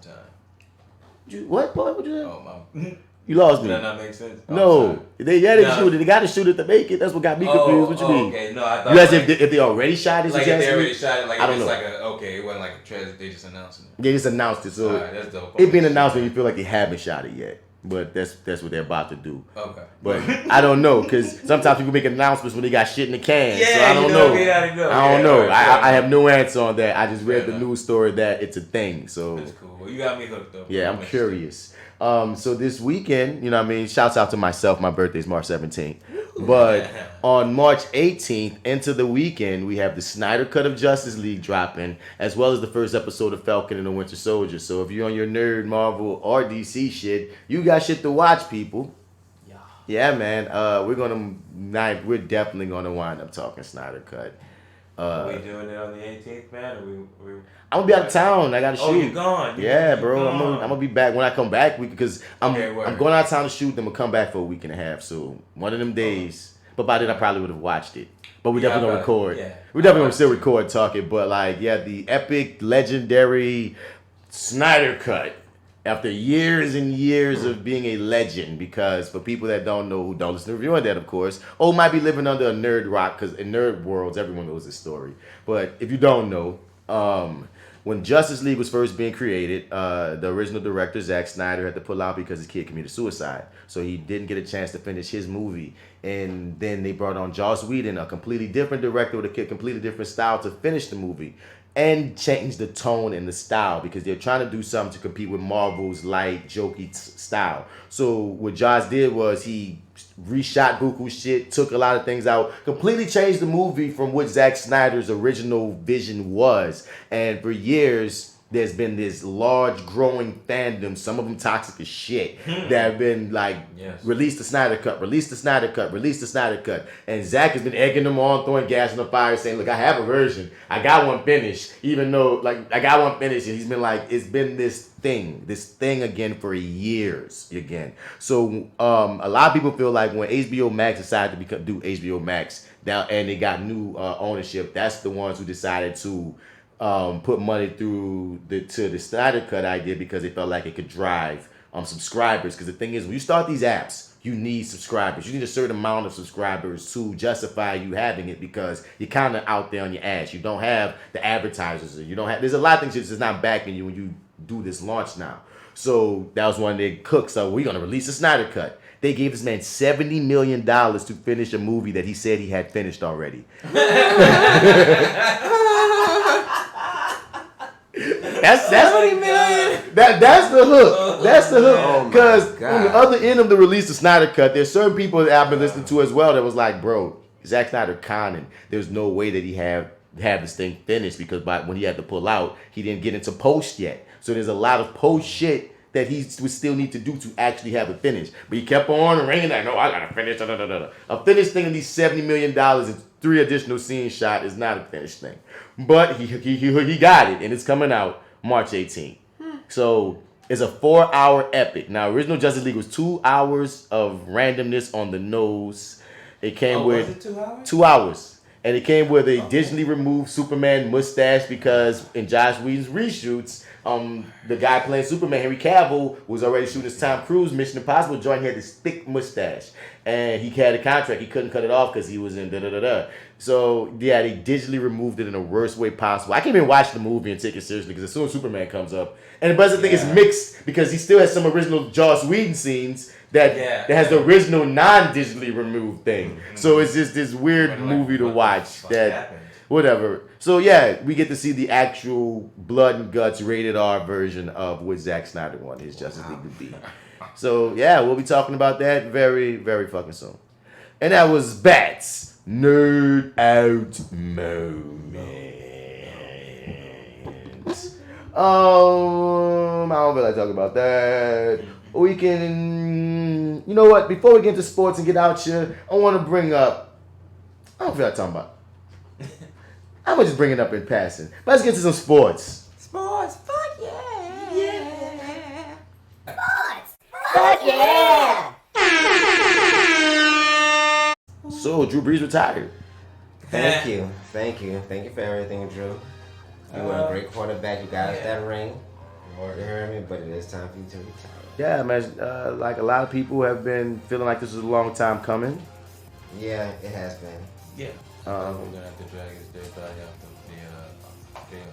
E: time?
D: What would you say?
E: Oh my.
D: You lost me.
E: Did that not make sense?
D: No. They shoot it. They got to shoot it to make it. That's what got me confused. What you mean?
E: Okay. No, I thought.
D: You asked if they already shot it?
E: Like if they already shot it, like
D: I don't know.
E: Like it wasn't like a trailer. They just announced it.
D: They just announced it. So
E: that's dope.
D: it being announced when you feel like they haven't shot it yet. But that's what they're about to do.
E: Okay.
D: But I don't know, because sometimes people make announcements when they got shit in the can.
E: Yeah,
D: so I don't know. I don't know.
E: Right,
D: I have no answer on that. I just read the
E: enough.
D: news story that it's a thing. So
E: That's cool. Well, you got me hooked up.
D: yeah, I'm curious. So this weekend, you know what I mean? Shouts out to myself. My birthday's March 17th. But on March 18th, into the weekend, we have the Snyder Cut of Justice League dropping, as well as the first episode of Falcon and the Winter Soldier. So if you're on your nerd, Marvel, or DC shit, you got shit to watch, people. Yeah, man. We're definitely gonna wind up talking Snyder Cut.
E: Are we doing it on the 18th, man? Or we
D: I'm gonna be out of town. I gotta shoot.
E: Oh, you're gone.
D: Yeah, bro.
E: Gone.
D: I'm gonna be back when I come back because I'm
E: word.
D: going out of town to shoot. Then we'll come back for a week and a half. So one of them days. But by then I probably would have watched it. But we definitely gonna record.
E: Yeah.
D: We're definitely gonna still record talking. But like, yeah, the epic, legendary Snyder Cut. After years and years of being a legend, because for people that don't know, who don't listen to reviewing that, of course, or might be living under a nerd rock, because in nerd worlds, everyone knows this story. But if you don't know, when Justice League was first being created, the original director, Zack Snyder, had to pull out because his kid committed suicide. So he didn't get a chance to finish his movie. And then they brought on Joss Whedon, a completely different director with a completely different style, to finish the movie. And change the tone and the style, because they're trying to do something to compete with Marvel's light, jokey style. So what Joss did was he reshot buku shit, took a lot of things out, completely changed the movie from what Zack Snyder's original vision was. And for years, there's been this large growing fandom, some of them toxic as shit, that have been like, release the Snyder Cut, release the Snyder Cut, release the Snyder Cut. And Zack has been egging them on, throwing gas on the fire, saying, look, I have a version. I got one finished, even though, like, I got one finished. And he's been like, it's been this thing again for years again. So a lot of people feel like when HBO Max decided to do HBO Max, and they got new ownership, that's the ones who decided to put money to the Snyder Cut idea, because they felt like it could drive subscribers. Because the thing is, when you start these apps, you need subscribers. You need a certain amount of subscribers to justify you having it, because you're kind of out there on your ass. You don't have the advertisers. You don't have. There's a lot of things that's just not backing you when you do this launch now. So that was one of their cooks. So we're gonna release the Snyder Cut. They gave this man $70 million to finish a movie that he said he had finished already. That's the hook. That's the hook. Because on the other end of the release of Snyder Cut, there's certain people that I've been listening to as well that was like, bro, Zack Snyder conning. There's no way that he have this thing finished, because when he had to pull out, he didn't get into post yet. So there's a lot of post shit that he would still need to do to actually have it finished. But he kept on ringing that, no, I gotta finish. A finished thing of these $70 million and 3 additional scenes shot is not a finished thing. But he got it, and it's coming out March 18th. So it's a 4-hour epic. Now, original Justice League was 2 hours of randomness on the nose. It came with
E: was it 2 hours?
D: 2 hours. And it came with a digitally removed Superman mustache, because in Joss Whedon's reshoots, the guy playing Superman, Henry Cavill, was already shooting his Tom Cruise Mission Impossible joint. He had this thick mustache, and he had a contract. He couldn't cut it off because he was in da-da-da-da. So, yeah, they digitally removed it in the worst way possible. I can't even watch the movie and take it seriously, because as soon as Superman comes up, and the thing is mixed, because he still has some original Joss Whedon scenes that has the original non-digitally removed thing. Mm-hmm. So it's just this weird movie to watch whatever. So yeah, we get to see the actual blood and guts rated R version of what Zack Snyder wanted his Justice League to be. So yeah, we'll be talking about that very, very fucking soon. And that was Bats Nerd Out Moment. I don't feel like talking about that. We can, you know what? Before we get into sports and get out here, I want to bring up. I don't feel like talking about. I'm gonna just bring it up in passing. But let's get to some sports.
G: Sports, fuck yeah! Yeah! Sports, fuck yeah!
D: So Drew Brees retired.
C: Thank you for everything, Drew. You were a great quarterback. You got us that ring. You heard me, but it is time for you to retire.
D: Yeah, man. Like a lot of people have been feeling like this was a long time coming.
C: Yeah, it has been.
E: Yeah. We're gonna have to drag his dead body out the jail.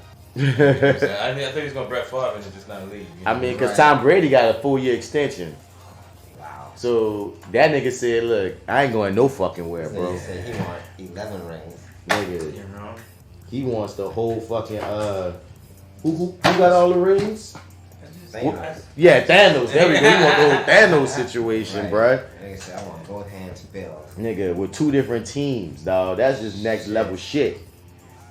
E: I think he's gonna Brett Favre and just not leave.
D: I mean, because Tom Brady got a full year extension. So that nigga said, "Look, I ain't going no fucking where,
C: He
D: bro."
C: said he want 11 rings.
D: Nigga,
E: You know?
D: he wants the whole fucking who got all the rings?
C: Thanos.
D: Yeah, Thanos. There we go. He want the whole Thanos situation, bruh.
C: Nigga said, I want both hands filled.
D: Nigga, with 2 different teams, dog. That's just next level shit.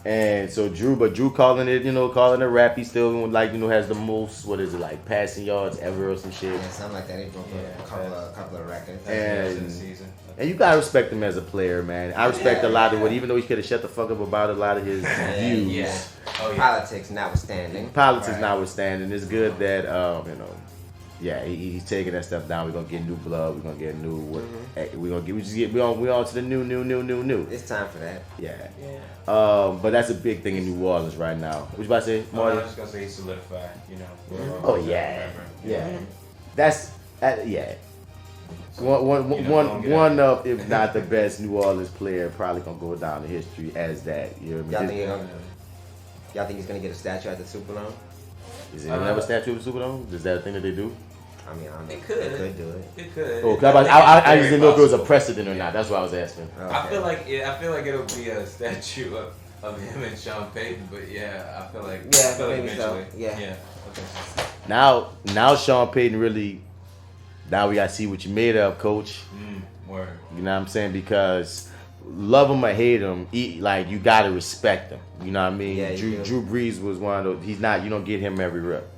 D: And so Drew calling it, calling it rap. He still has the most, what is it, like passing yards ever or some shit.
C: Yeah, something like that. He broke a couple of records.
D: And you gotta respect him as a player, man. I respect a lot of what, even though he could have shut the fuck up about a lot of his views.
C: Yeah.
E: Oh, yeah.
C: Politics notwithstanding.
D: Notwithstanding, it's good that he's taking that stuff down. We're gonna get new blood. We're gonna get new. We on to the new.
C: It's time for that.
D: Yeah. But that's a big thing in New Orleans right now. What you about to say, Marty?
E: I was just gonna say he solidified.
D: Oh yeah. That's yeah. One of, if not the best New Orleans player, probably gonna go down in history as that. You know what I mean?
C: Y'all think he's gonna get a statue at the Superdome?
D: Is it another statue of the Superdome? Is that a thing that they do?
C: I mean,
E: It could.
C: They could do it.
E: It could.
D: Oh, I just didn't know if it was a precedent or not. That's what I was asking.
C: Okay.
E: I feel like it'll be a statue of him and Sean Payton, but yeah, I feel like
C: maybe
E: eventually.
C: so. Yeah.
E: Okay.
D: Now Sean Payton really. Now we gotta see what you made of, Coach.
E: Word.
D: You know what I'm saying? Because love him or hate him, you gotta respect him. You know what I mean?
C: Yeah,
D: Drew Brees was one of those. He's not. You don't get him every rep.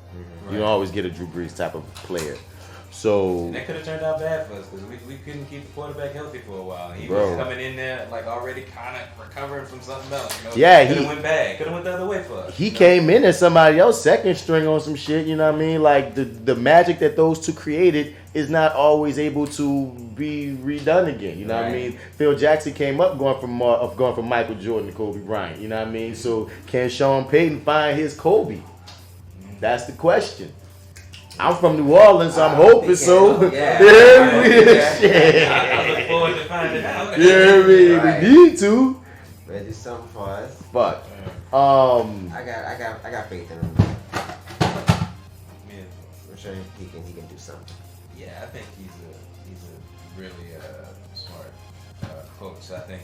D: You don't always get a Drew Brees type of player. So
E: And that could have turned out bad for us because we couldn't keep the quarterback healthy for a while. He
D: Bro.
E: was coming in there like already kind of recovering from something else.
D: Yeah,
E: could have went bad. Could have went the other way for us.
D: he came in as somebody else second string on some shit. You know what I mean? Like the magic that those two created is not always able to be redone again. You know what I mean? Phil Jackson came up going from Michael Jordan to Kobe Bryant. You know what I mean? So can Sean Payton find his Kobe? That's the question. I'm from New Orleans, so I'm hoping so.
C: Yeah.
D: Shit.
E: I look forward to finding out.
D: Yeah, we need to.
C: Ready something for us.
D: But
C: I got faith in him.
E: Yeah.
C: I'm sure he can do something.
E: Yeah, I think he's a really smart coach. I think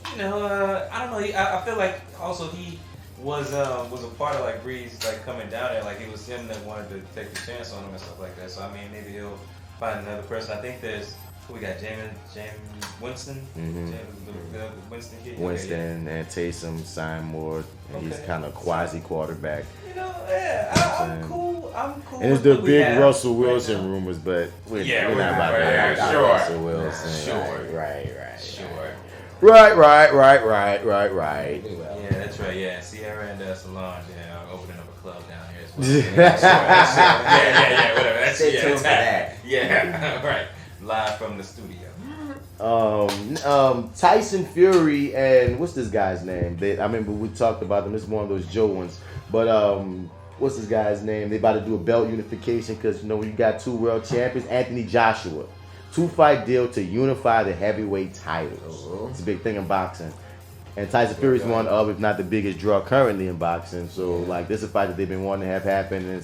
E: I don't know. I feel like also he was a part of like Brees like coming down there. Like it was him that wanted to take the chance on him and stuff like that. So I mean, maybe he'll find another person. I think we got James Winston. The Winston kid.
D: Winston and Taysom signed more, and he's kind of quasi quarterback.
E: I'm cool.
D: And it's the big Russell Wilson rumors, but we're not about
E: right,
D: that.
E: sure.
D: Russell Wilson.
E: Sure.
D: Right.
E: Sure.
D: Right.
E: Yeah, that's right. Yeah, Sierra and Solange, are opening up a club down here as well. Yeah, whatever. That's
C: Stay tuned for that.
E: Yeah, right. Live from the studio.
D: Tyson Fury and what's this guy's name? I remember we talked about them. This is one of those Joe ones. But what's this guy's name? They about to do a belt unification because when you got 2 world champions, Anthony Joshua, 2-fight deal to unify the heavyweight titles. It's a big thing in boxing. And Tyson Fury's one of, if not the biggest draw currently in boxing. So like this is a fight that they've been wanting to have happen. And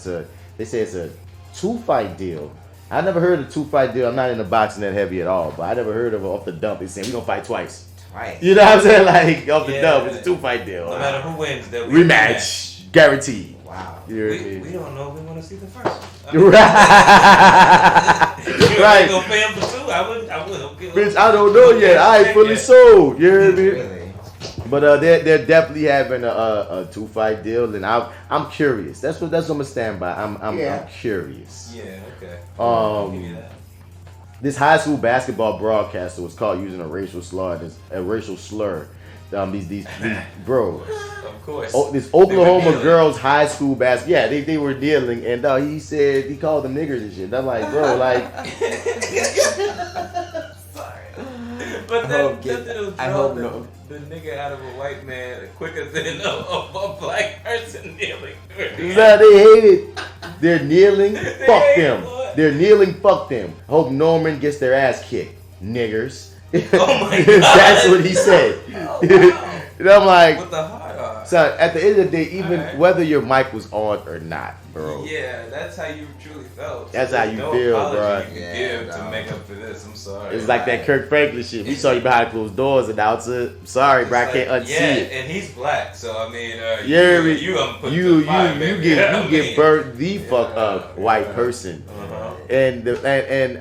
D: they say it's a 2-fight deal. I never heard of a 2-fight deal. I'm not into boxing that heavy at all, but I never heard of it off the dump. They saying we're gonna fight twice.
C: You
D: know what I'm saying? Like off the dump, it's a 2-fight deal.
E: No matter who wins, they'll be
D: rematch guaranteed.
C: Wow.
E: We don't know if we want to see the first one.
D: Right.
E: Right. Gonna pay him for 2? I would.
D: Bitch, I don't know yet. I ain't fully sold. You know what I mean?
C: Really?
D: But they're definitely having a 2-fight deal, and I'm curious. That's what I'm gonna stand by. I'm curious.
E: Yeah. Okay.
D: This high school basketball broadcaster was caught using a racial slur. These bro.
E: Of course.
D: This Oklahoma girls high school basketball. Yeah, they were dealing, and he said he called them niggers and shit. I'm like, bro, like.
E: But
C: I hope no.
E: The nigga out of a white man quicker than a black person kneeling.
D: Nah, they hate it. They're kneeling. Fuck them. They're kneeling. Fuck them. I hope Norman gets their ass kicked. Niggers.
E: Oh my God.
D: That's what he said.
E: Oh, wow.
D: And I'm like,
E: with the hard R.
D: So at the end of the day, even whether your mic was on or not, bro.
E: Yeah, that's how you truly felt.
D: That's how you
E: no
D: feel,
E: apology
D: bro.
E: You can give to make up for this. I'm sorry.
D: It's like that Kirk Franklin shit. We saw you behind closed doors, and now it's sorry, bro. I can't unsee it.
E: And he's black, so I mean,
D: you get burnt the fuck up, white person, and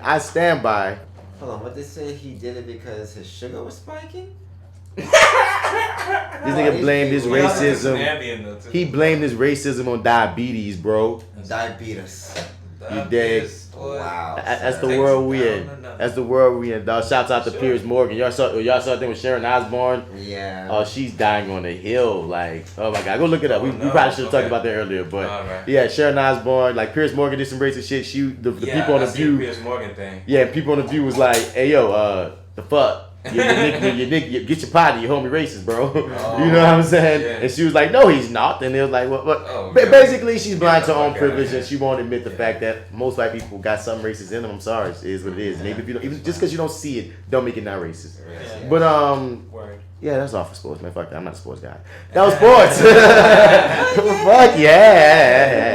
D: I stand by.
C: Hold on, what they say? He did it because his sugar was spiking?
D: This nigga blamed his racism. He blamed his racism on diabetes, bro.
C: Diabetes.
D: You dead.
C: Wow.
D: That's the world we in. That's the world we in, dog. Shouts out to Piers Morgan. Y'all saw that thing with Sharon Osbourne?
C: Yeah.
D: Oh, she's dying on the hill. Like, oh my God. Go look it up. We probably should have talked about that earlier. But yeah, Sharon Osbourne, like Piers Morgan did some racist shit. The people on the View.
E: Piers Morgan thing.
D: Yeah, people on the View was like, hey yo, the fuck? Get your potty, your homie racist, bro. You know what I'm saying? Yeah. And she was like, no, he's not. And they was like, what? Basically, she's blind to her own privilege, and she won't admit the fact that most white people got some racist in them. I'm sorry, it is what it is. And if you don't, even just because you don't see it, don't make it not racist. Yeah. But yeah, that's all for sports, man. Fuck that. I'm not a sports guy. That was sports. Fuck yeah.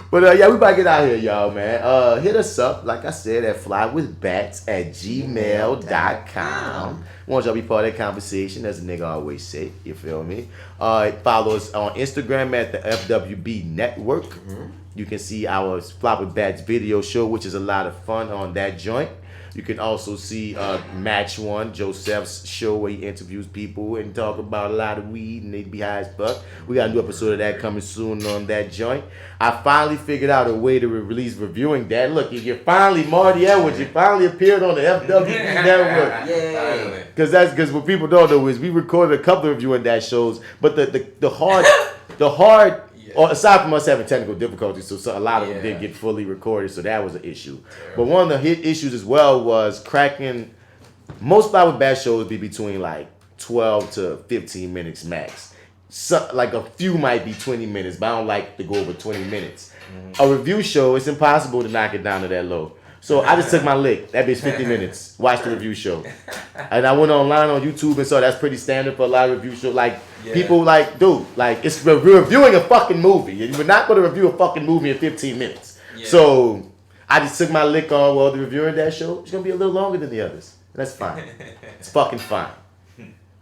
D: But yeah, we about to get out here, y'all, man. Hit us up, like I said, at flywithbats@gmail.com. Want y'all to be part of that conversation, as a nigga always say. You feel me? Follow us on Instagram at the FWB Network. You can see our Fly with Bats video show, which is a lot of fun on that joint. You can also see Match One, Joseph's show, where he interviews people and talk about a lot of weed and they be high as fuck. We got a new episode of that coming soon on that joint. I finally figured out a way to release reviewing that. Look, you finally, Marty Edwards, you finally appeared on the FWB Network.
C: Yeah.
D: Because what people don't know is we recorded a couple of reviewing that shows, but the hard. Or aside from us having technical difficulties, so a lot of them didn't get fully recorded, so that was an issue. But one of the hit issues as well was cracking. Most Fly with Bats shows be between like 12 to 15 minutes max. So, like a few might be 20 minutes, but I don't like to go over 20 minutes. A review show, it's impossible to knock it down to that low. So I just took my lick. That bitch 50 minutes. Watch the review show. And I went online on YouTube and saw that's pretty standard for a lot of review shows. Like, people like, dude, like, it's reviewing a fucking movie. You're not going to review a fucking movie in 15 minutes. Yeah. So I just took my lick on, well, the reviewing that show is going to be a little longer than the others. That's fine. It's fucking fine.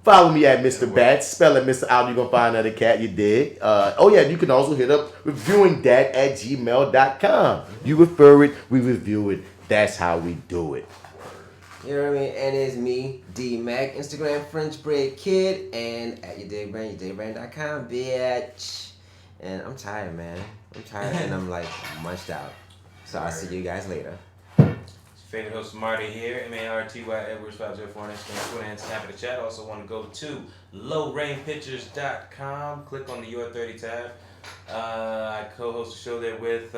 D: Follow me at Mr. Bats. Spell it Mr. Out. You're going to find another cat. You did. You can also hit up reviewingdat@gmail.com. You refer it, we review it. That's how we do it.
C: You know what I mean? And it's me, D Mac, Instagram French Bread Kid, and at your dig brand, yourdigbrand.com, bitch. And I'm tired, man. I'm tired and I'm like munched out. So I'll see you guys later.
E: Favorite host Marty here, MARTY Edwards 504 on Instagram, Twitter, and Snap in the chat. Also want to go to lowrainpictures.com. Click on the Your 30 tab. I co-host a show there with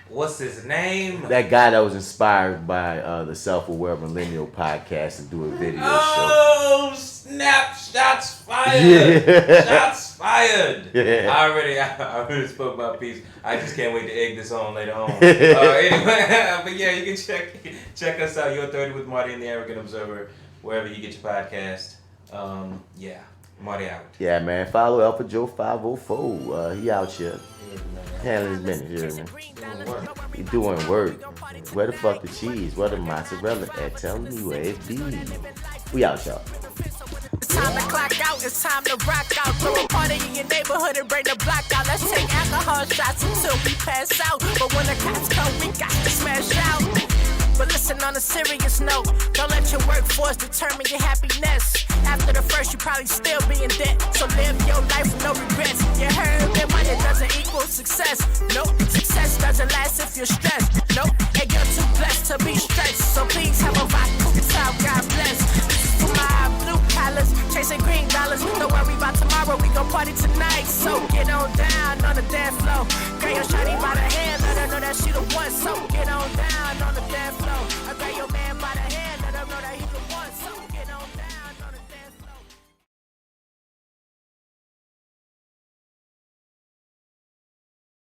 E: what's his name?
D: That guy that was inspired by the Self-Aware Millennial podcast and do a video show.
E: Oh, snap! Shots fired! Shots fired!
D: Yeah.
E: I already spoke my piece. I just can't wait to egg this on later on. Anyway, but yeah, you can check us out. Your 30 with Marty and the Arrogant Observer, wherever you get your podcast. Marty out.
D: Yeah, man. Follow AlphaJo 504. He out here. Handling his business, you hear me? He doing work. Where the fuck the cheese? Where the mozzarella at? Tell me where it be. We out, y'all.
H: It's time to clock out, it's time to rock out. Throw a party in your neighborhood and bring the block out. Let's take alcohol shots until we pass out. But when the cops come, we got to smash out. But listen, on a serious note, don't let your workforce determine your happiness. After the first, you probably still be in debt. So live your life with no regrets. You heard that money doesn't equal success. Nope, success doesn't last if you're stressed. Nope, and you're too blessed to be stretched. So please have a vodka time.